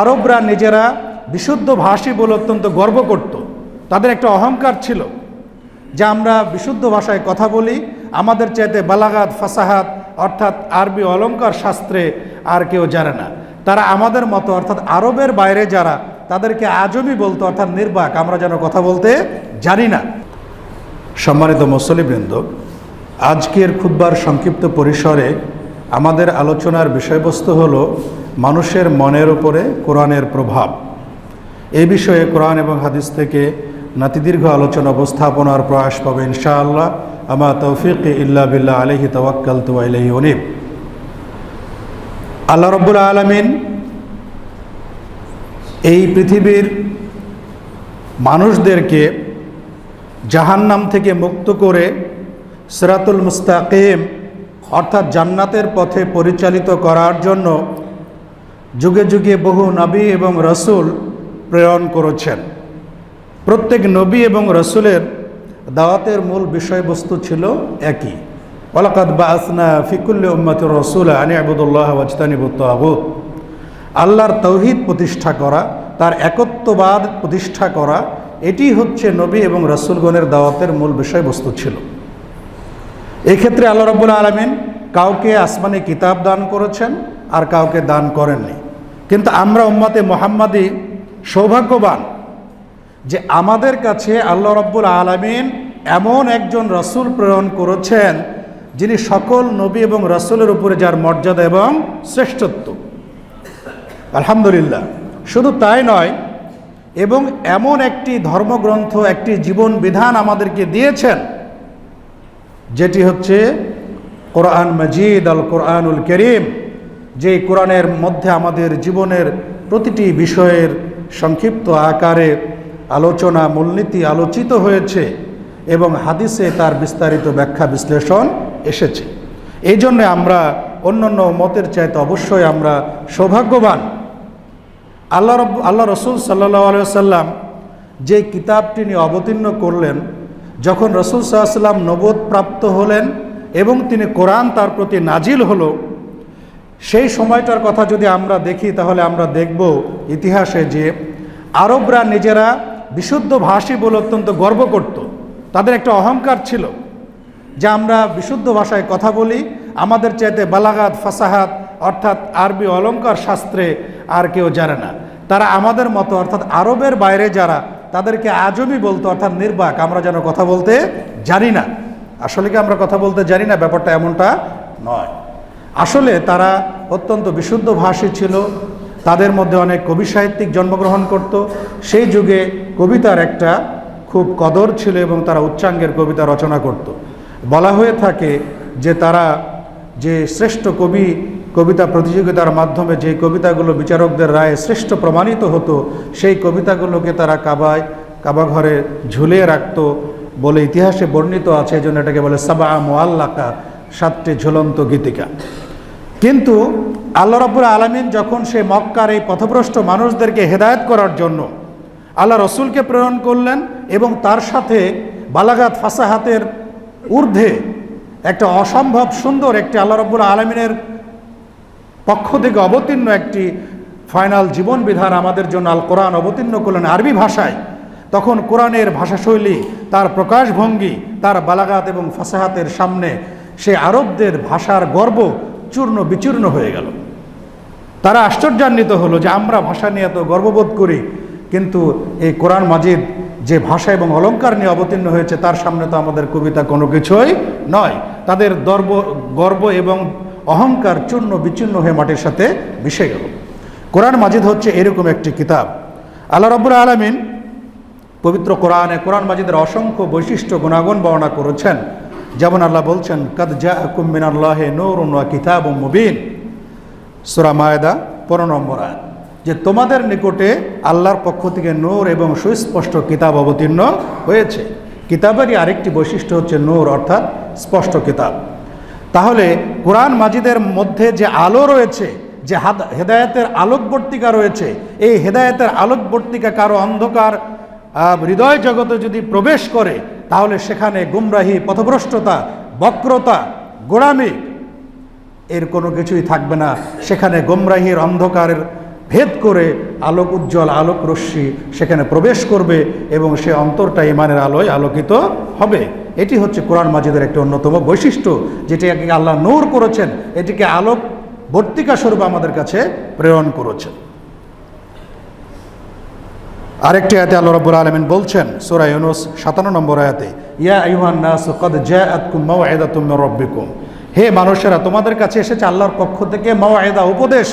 আরবরা নিজেরা বিশুদ্ধ ভাষী বলে অত্যন্ত গর্ব করত। তাদের একটা অহংকার ছিল যে আমরা বিশুদ্ধ ভাষায় কথা বলি, আমাদের চাইতে বালাগাত ফাসাহাত অর্থাৎ আরবি অলঙ্কার শাস্ত্রে আর কেউ জানে না। তারা আমাদের মতো অর্থাৎ আরবের বাইরে যারা, তাদেরকে আজমি বলতো, অর্থাৎ নির্বাক, আমরা যেন কথা বলতে জানি না। সম্মানিত মুসল্লিবৃন্দ, আজকের খুতবার সংক্ষিপ্ত পরিসরে আমাদের আলোচনার বিষয়বস্তু হলো মানুষের মনের উপরে কোরআনের প্রভাব। এই বিষয়ে কোরআন এবং হাদিস থেকে নাতিদীর্ঘ আলোচনা উপস্থাপনার প্রয়াস পাবে ইনশাআল্লাহ। আমা তৌফিক ইল্লা বিল্লাহ, আলাইহি তাওয়াক্কালতু ওয়া ইলাইহি উনীব। আল্লাহ রাব্বুল আলামিন এই পৃথিবীর মানুষদেরকে জাহান্নাম থেকে মুক্ত করে সিরাতুল মুস্তাকিম অর্থাৎ জান্নাতের পথে পরিচালিত করার জন্য যুগে যুগে বহু নবী এবং রসুল প্রেরণ করেছেন। প্রত্যেক নবী এবং রসুলের দাওয়াতের মূল বিষয়বস্তু ছিল একই, ওয়ালাকাদ বাআসনা ফি কুল্লি উম্মাতির রাসূলা আন ইবুদুল্লাহ ওয়াজতানিবুত তাগুত। আল্লাহর তাওহীদ প্রতিষ্ঠা করা, তার একত্ববাদ প্রতিষ্ঠা করা, এটি হচ্ছে নবী এবং রসুলগণের দাওয়াতের মূল বিষয়বস্তু ছিল। এই ক্ষেত্রে আল্লাহ রাব্বুল আলামিন কাউকে আসমানি কিতাব দান করেছেন আর কাউকে দান করেননি। কিন্তু আমরা উম্মতে মুহাম্মাদি সৌভাগ্যবান যে আমাদের কাছে আল্লাহ রাব্বুল আলামিন এমন একজন রসুল প্রেরণ করেছেন যিনি সকল নবী এবং রসুলের উপরে যার মর্যাদা এবং শ্রেষ্ঠত্ব। আলহামদুলিল্লাহ। শুধু তাই নয়, এবং এমন একটি ধর্মগ্রন্থ, একটি জীবন বিধান আমাদেরকে দিয়েছেন যেটি হচ্ছে কোরআন মাজিদ, আল কোরআনুল কারীম। যে কোরআনের মধ্যে আমাদের জীবনের প্রতিটি বিষয়ের সংক্ষিপ্ত আকারে আলোচনা, মূলনীতি আলোচিত হয়েছে এবং হাদিসে তার বিস্তারিত ব্যাখ্যা বিশ্লেষণ এসেছে। এই জন্যে আমরা অন্যান্য মতের চাইতে অবশ্যই আমরা সৌভাগ্যবান। আল্লাহ রসুল সাল্লাল্লাহু আলাইহি ওয়াসাল্লাম যে কিতাবটি নিয়ে অবতীর্ণ করলেন, যখন রসুল সাল্লাল্লাহু আলাইহি ওয়াসাল্লাম নবুয়ত প্রাপ্ত হলেন এবং তিনি কোরআন তার প্রতি নাজিল হলো, সেই সময়টার কথা যদি আমরা দেখি তাহলে আমরা দেখব ইতিহাসে যে আরবরা নিজেরা বিশুদ্ধ ভাষী বলে অত্যন্ত গর্ব করত। তাদের একটা অহংকার ছিল যে আমরা বিশুদ্ধ ভাষায় কথা বলি, আমাদের চাইতে বালাগাত ফাসাহাত অর্থাৎ আরবি অলঙ্কার শাস্ত্রে আর কেউ জানে না। তারা আমাদের মতো অর্থাৎ আরবের বাইরে যারা, তাদেরকে আজমি বলতো, অর্থাৎ নির্বাক, আমরা যেন কথা বলতে জানি না। আসলে কি আমরা কথা বলতে জানি না? ব্যাপারটা এমনটা নয়। আসলে তারা অত্যন্ত বিশুদ্ধ ভাষী ছিল। তাদের মধ্যে অনেক কবি সাহিত্যিক জন্মগ্রহণ করত। সেই যুগে কবিতার একটা খুব কদর ছিল এবং তারা উচ্চাঙ্গের কবিতা রচনা করত। বলা হয়ে থাকে যে তারা যে শ্রেষ্ঠ কবিতা প্রতিযোগিতার মাধ্যমে যে কবিতাগুলো বিচারকদের রায়ে শ্রেষ্ঠ প্রমাণিত হতো, সেই কবিতাগুলোকে তারা কাবা ঘরে ঝুলিয়ে রাখত বলে ইতিহাসে বর্ণিত আছে। এই জন্য এটাকে বলে সাবা মুআল্লাকা, 7টি ঝুলন্ত গীতিকা। কিন্তু আল্লাহ রাব্বুল আলামিন যখন সে মক্কার এই পথভ্রষ্ট মানুষদেরকে হেদায়েত করার জন্য আল্লাহ রসুলকে প্রেরণ করলেন এবং তার সাথে বালাগাত ফাসাহাতের ঊর্ধ্বে একটা অসম্ভব সুন্দর একটি আল্লাহ রাব্বুল আলামিনের পক্ষ থেকে অবতীর্ণ একটি ফাইনাল জীবন বিধান আমাদের জন্য আল কোরআন অবতীর্ণ করলেন আরবি ভাষায়, তখন কোরআনের ভাষাশৈলী, তার প্রকাশভঙ্গি, তার বালাগাত এবং ফাসাহাতের সামনে সে আরবদের ভাষার গর্ব চূর্ণ বিচূর্ণ হয়ে গেল। তারা আশ্চর্যান্বিত হলো যে আমরা ভাষা নিয়ে এত গর্ববোধ করি, কিন্তু এই কোরআন মাজিদ যে ভাষা এবং অলঙ্কার নিয়ে অবতীর্ণ হয়েছে তার সামনে তো আমাদের কবিতা কোনো কিছুই নয়। তাদের গর্ব এবং অহংকার চূর্ণ বিচূর্ণ হয়ে মাটির সাথে মিশে গেল। কোরআন মাজিদ হচ্ছে এরকম একটি কিতাব। আল্লাহ রাব্বুল আলামিন পবিত্র কোরআন মাজিদের অসংখ্য বৈশিষ্ট্য গুণাগুণ বর্ণনা করেছেন। যেমন আল্লাহ বলছেন, কাদ জাআকুম মিনাল্লাহি নূরুন ওয়া কিতাবুম মুবিন, সূরা মায়েদা 15 নম্বর আয়াত, যে তোমাদের নিকটে আল্লাহর পক্ষ থেকে নূর এবং সুস্পষ্ট কিতাব অবতীর্ণ হয়েছে। কিতাবেরই আরেকটি বৈশিষ্ট্য হচ্ছে নূর, অর্থাৎ স্পষ্ট কিতাব। তাহলে কোরআন মাজিদের মধ্যে যে আলো রয়েছে, যে হেদায়েতের আলোকবর্তিকা রয়েছে, এই হেদায়েতের আলোকবর্তিকা কারো অন্ধকার হৃদয় জগতে যদি প্রবেশ করে তাহলে সেখানে গুমরাহি, পথভ্রষ্টতা, বক্রতা, গোড়ামি এর কোনো কিছুই থাকবে না। সেখানে গুমরাহির অন্ধকারের ভেদ করে আলোক উজ্জ্বল আলোক রশ্মি সেখানে প্রবেশ করবে এবং সে অন্তরটা ইমানের আলোয় আলোকিত হবে। এটি হচ্ছে কোরআন মাজিদের একটি অন্যতম বৈশিষ্ট্য, যেটিকে আল্লাহ নূর করেছেন, এটিকে আলোক বর্তিকা স্বরূপ আমাদের কাছে প্রেরণ করেছেন। আরেকটি আয়াতে আল্লাহ রাব্বুল আলামিন বলছেন সূরা ইউনূস 57 নম্বর আয়াতে, ইয়া আইয়ুহান নাসু ক্বাদ জাআতকুম মাউইযাতুম মির রাব্বিকুম, হে মানুষেরা তোমাদের কাছে এসেছে আল্লাহর পক্ষ থেকে মাউইযা, উপদেশ।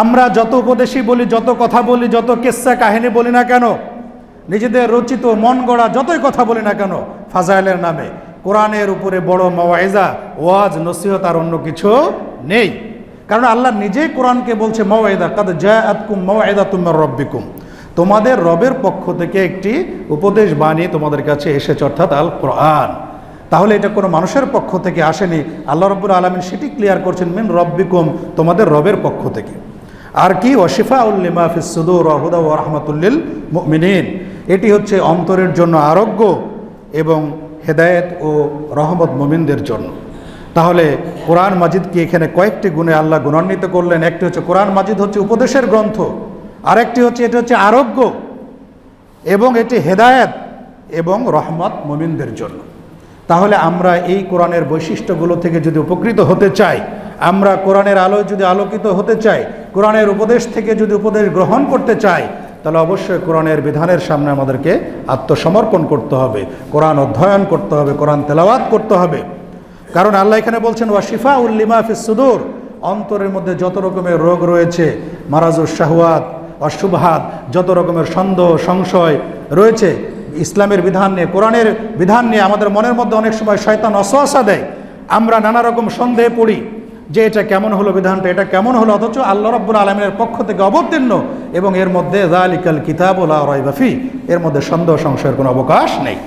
আমরা যত উপদেশই বলি, যত কথা বলি, যত কিস্সা কাহিনী বলি না কেন, নিজেদের রচিত মন গড়া যতই কথা বলি না কেন ফাজাইলের নামে, কোরআনের উপরে বড় মাউইযা, ওয়াজ, নসিহত আর অন্য কিছু নেই। কারণ আল্লাহ নিজেই কোরআনকে বলছে মাউইযা, ক্বাদ জাআতকুম মাউইযাতুম মির রাব্বিকুম, তোমাদের রবের পক্ষ থেকে একটি উপদেশ বাণী তোমাদের কাছে এসেছে, অর্থাৎ আল কোরআন। তাহলে এটা কোনো মানুষের পক্ষ থেকে আসেনি, আল্লাহ রাব্বুল আলামিন সেটি ক্লিয়ার করছেন মিন রব্বিকুম, তোমাদের রবের পক্ষ থেকে। আর কি, ওয়া শিফাউল লিমা ফিস সুদূর ওয়া হুদা ওয়া রাহমাতুল লিল মুমিনিন, এটি হচ্ছে অন্তরের জন্য আরোগ্য এবং হেদায়েত ও রহমত মুমিনদের জন্য। তাহলে কোরআন মাজিদকে এখানে কয়েকটি গুণে আল্লাহ গুণান্বিত করলেন। একটি হচ্ছে কোরআন মাজিদ হচ্ছে উপদেশের গ্রন্থ, আরেকটি হচ্ছে এটি হচ্ছে আরোগ্য এবং এটি হেদায়েত এবং রহমত মুমিনদের জন্য। তাহলে আমরা এই কোরআনের বৈশিষ্ট্যগুলো থেকে যদি উপকৃত হতে চাই, আমরা কোরআনের আলোয় যদি আলোকিত হতে চাই, কোরআনের উপদেশ থেকে যদি উপদেশ গ্রহণ করতে চাই, তাহলে অবশ্যই কোরআনের বিধানের সামনে আমাদেরকে আত্মসমর্পণ করতে হবে, কোরআন অধ্যয়ন করতে হবে, কোরআন তেলাওয়াত করতে হবে। কারণ আল্লাহ এখানে বলছেন ওয়া শিফাউল লিমা ফিস সুদূর, অন্তরের মধ্যে যত রকমের রোগ রয়েছে, মারাজুশ শাহওয়াত, অশুবহাত, যত রকমের সন্দেহ সংশয় রয়েছে ইসলামের বিধান নিয়ে, কোরআনের বিধান নিয়ে আমাদের মনের মধ্যে অনেক সময় শয়তান ওয়াসওয়াসা দেয়, আমরা নানা রকম সন্দেহে পড়ি যে এটা কেমন হলো বিধানটা, এটা কেমন হলো, অথচ আল্লাহ রাব্বুল আলামিনের পক্ষ থেকে অবতীর্ণ এবং এর মধ্যে যালিকাল কিতাবু লা রাইবা ফি, এর মধ্যে সন্দেহ সংশয়ের কোনো অবকাশ নেই।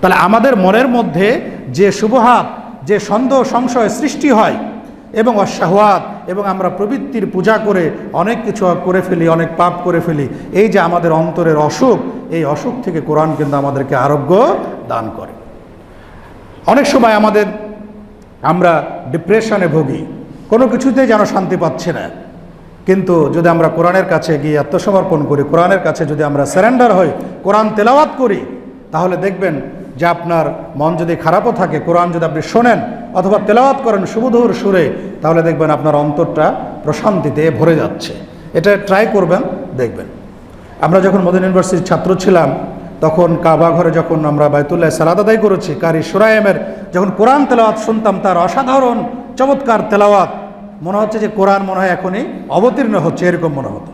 তাহলে আমাদের মনের মধ্যে যে শুবহাত, যে সন্দেহ সংশয় সৃষ্টি হয় এবং অশাহওয়াত, এবং আমরা প্রবৃত্তির পূজা করে অনেক কিছু করে ফেলি, অনেক পাপ করে ফেলি, এই যে আমাদের অন্তরের অসুখ, এই অসুখ থেকে কোরআন কিন্তু আমাদেরকে আরোগ্য দান করে। অনেক সময় আমরা ডিপ্রেশনে ভুগি, কোনো কিছুতেই যেন শান্তি পাচ্ছি না, কিন্তু যদি আমরা কোরআনের কাছে গিয়ে আত্মসমর্পণ করি, কোরআনের কাছে যদি আমরা সারেন্ডার হই, কোরআন তেলাওয়াত করি, তাহলে দেখবেন যে আপনার মন যদি খারাপও থাকে, কোরআন যদি আপনি শোনেন অথবা তেলাওয়াত করেন সুমধুর সুরে, তাহলে দেখবেন আপনার অন্তরটা প্রশান্তিতে ভরে যাচ্ছে। এটা ট্রাই করবেন, দেখবেন। আমরা যখন মদিনা ইউনিভার্সিটির ছাত্র ছিলাম, তখন কাবা ঘরে যখন আমরা বাইতুল্লাহ সালাত আদায় করেছি, কারি সুরাইমের যখন কোরআন তেলাওয়াত শুনতাম, তার অসাধারণ চমৎকার তেলাওয়াত, মনে হচ্ছে যে কোরআন মনে হয় এখনই অবতীর্ণ হচ্ছে, এরকম মনে হতো।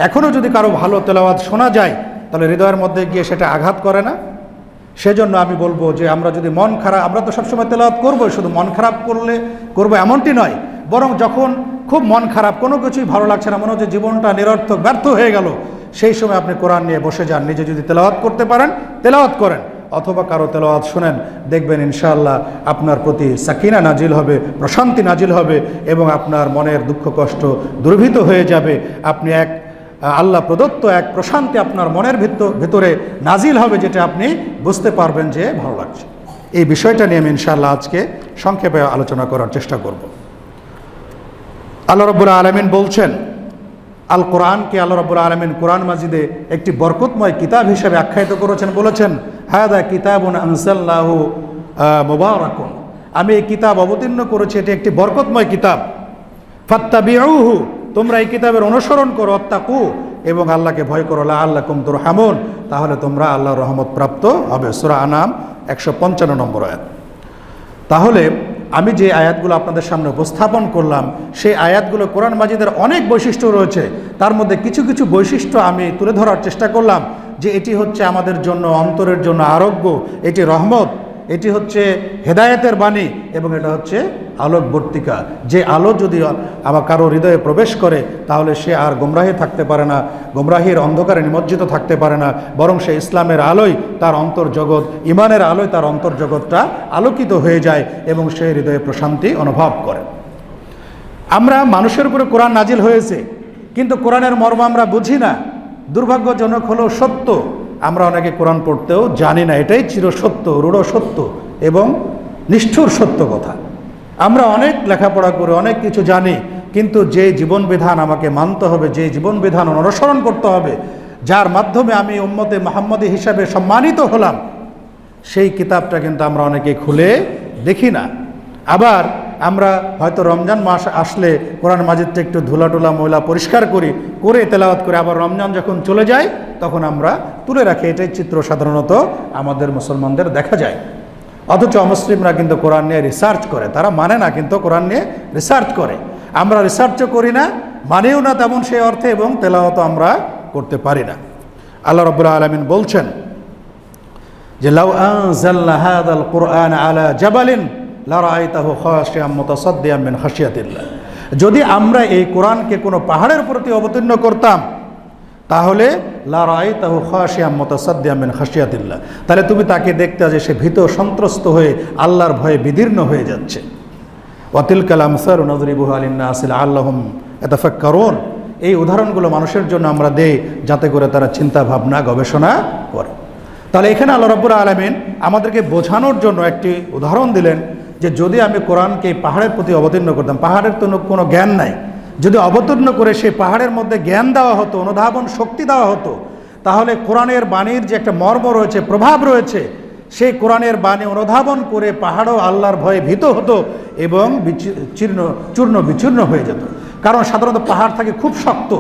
এখনও যদি কারো ভালো তেলাওয়াত শোনা যায়, তাহলে হৃদয়ের মধ্যে গিয়ে সেটা আঘাত করে না? সেজন্য আমি বলবো যে আমরা যদি মন খারাপ, আমরা তো সবসময় তেলাওয়াত করবো, শুধু মন খারাপ করবো এমনটি নয়, বরং যখন খুব মন খারাপ, কোনো কিছুই ভালো লাগছে না, মনে হচ্ছে জীবনটা নিরর্থক, ব্যর্থ হয়ে গেল, সেই সময় আপনি কোরআন নিয়ে বসে যান, নিজে যদি তেলাওয়াত করতে পারেন তেলাওয়াত করেন, অথবা কারো তেলাওয়াত শুনেন, দেখবেন ইনশাআল্লাহ আপনার প্রতি সাকিনা নাজিল হবে, প্রশান্তি নাজিল হবে এবং আপনার মনের দুঃখ কষ্ট দূরীভূত হয়ে যাবে। আপনি আল্লাহ প্রদত্ত এক প্রশান্তি আপনার মনের ভিতরে নাজিল হবে, যেটা আপনি বুঝতে পারবেন যে ভালো লাগছে। এই বিষয়টা নিয়ে আমি ইনশাআল্লাহ আজকে সংক্ষেপে আলোচনা করার চেষ্টা করব। আল্লাহ রাব্বুল আলামিন বলছেন, আল কোরআনকে আল্লাহ রাব্বুল আলামিন কোরআন মাজিদে একটি বরকতময় কিতাব হিসেবে আখ্যায়িত করেছেন। বলেছেন হাদা কিতাবুন আনজালনাহু মুবারাকুন, আমি এই কিতাব অবতীর্ণ করেছি, এটি একটি বরকতময় কিতাব। ফাত্তাবিউহু, তোমরা এই কিতাবের অনুসরণ করো, ওয়াত্তাকু, এবং আল্লাহকে ভয় করো, লাআল্লাকুম তুরহামুন, তাহলে তোমরা আল্লাহর রহমত প্রাপ্ত হবে। সূরা আনাম 155 নম্বর আয়াত। তাহলে আমি যে আয়াতগুলো আপনাদের সামনে উপস্থাপন করলাম, সেই আয়াতগুলো কোরআন মাজিদের অনেক বৈশিষ্ট্য রয়েছে, তার মধ্যে কিছু কিছু বৈশিষ্ট্য আমি তুলে ধরার চেষ্টা করলাম, যে এটি হচ্ছে আমাদের জন্য অন্তরের জন্য আরোগ্য, এটি রহমত, এটি হচ্ছে হেদায়েতের বাণী এবং এটা হচ্ছে আলোকবর্তিকা। যে আলো যদি আবার কারো হৃদয়ে প্রবেশ করে, তাহলে সে আর গোমরাহি থাকতে পারে না, গোমরাহির অন্ধকারে নিমজ্জিত থাকতে পারে না, বরং সে ইসলামের আলোয় তার অন্তর্জগৎ, ইমানের আলোয় তার অন্তর্জগৎটা আলোকিত হয়ে যায় এবং সে হৃদয়ে প্রশান্তি অনুভব করে। আমরা মানুষের উপরে কোরআন নাজিল হয়েছে, কিন্তু কোরআনের মর্ম আমরা বুঝি না। দুর্ভাগ্যজনক হলো সত্য, আমরা অনেকে কোরআন পড়তেও জানি না, এটাই চিরসত্য, রূঢ় সত্য এবং নিষ্ঠুর সত্য কথা। আমরা অনেক লেখাপড়া করে অনেক কিছু জানি, কিন্তু যে জীবন বিধান আমাকে মানতে হবে, যে জীবন বিধান অনুসরণ করতে হবে, যার মাধ্যমে আমি উম্মতে মুহাম্মদী হিসাবে সম্মানিত হলাম, সেই কিতাবটা কিন্তু আমরা অনেকে খুলে দেখি না। আবার আমরা হয়তো রমজান মাস আসলে কোরআন মাজিদটা একটু ধুলাটুলা ময়লা পরিষ্কার করে তেলাওয়াত করে, আবার রমজান যখন চলে যায় তখন আমরা তুলে রাখি। এটাই চিত্র সাধারণত আমাদের মুসলমানদের দেখা যায়। অথচ অমুসলিমরা কিন্তু কোরআন নিয়ে রিসার্চ করে, তারা মানে না কিন্তু কোরআন নিয়ে রিসার্চ করে। আমরা রিসার্চও করি না, মানেও না তেমন সেই অর্থে, এবং তেলাওয়াতও আমরা করতে পারি না। আল্লাহ রাব্বুল আলামিন বলছেন যে লাউ আনজালনা হাযাল কুরআন আলা জাবালিন লারাআইতাহু খাশিয়াম মুতাসাদ্দিয়াম মিন খাশিয়াতিল্লাহ, যদি আমরা এই কোরআনকে কোনো পাহাড়ের প্রতি অবতীর্ণ করতাম তাহলে লারাআইতাহু খাশিয়াম মুতাসাদ্দিয়াম মিন খাশিয়াতিল্লাহ, তাহলে তুমি তাকে দেখতে যে সে ভীত সন্ত্রস্ত হয়ে আল্লাহর ভয়ে বিদীর্ণ হয়ে যাচ্ছে। ওয়া তিলকাল আমসালু নাযরিবুহা লিন-নাসি লাআল্লাহুম ইয়াতাফাক্কারুন, এই উদাহরণগুলো মানুষের জন্য আমরা দেই যাতে করে তারা চিন্তা ভাবনা গবেষণা করে। তাহলে এখানে আল্লাহ রাব্বুল আলামিন আমাদেরকে বোঝানোর জন্য একটি উদাহরণ দিলেন যে যদি আমি কোরআনকে পাহাড়ের প্রতি অবতীর্ণ করতাম, পাহাড়ের তো কোনো জ্ঞান নাই, যদি অবতীর্ণ করে সেই পাহাড়ের মধ্যে জ্ঞান দেওয়া হতো, অনুধাবন শক্তি দেওয়া হতো, তাহলে কোরআনের বাণীর যে একটা মর্ম রয়েছে, প্রভাব রয়েছে, সেই কোরআনের বাণী অনুধাবন করে পাহাড়ও আল্লাহর ভয়ে ভীত হতো এবং চূর্ণ বিচূর্ণ হয়ে যেত। কারণ সাধারণত পাহাড় থাকে খুব শক্ত,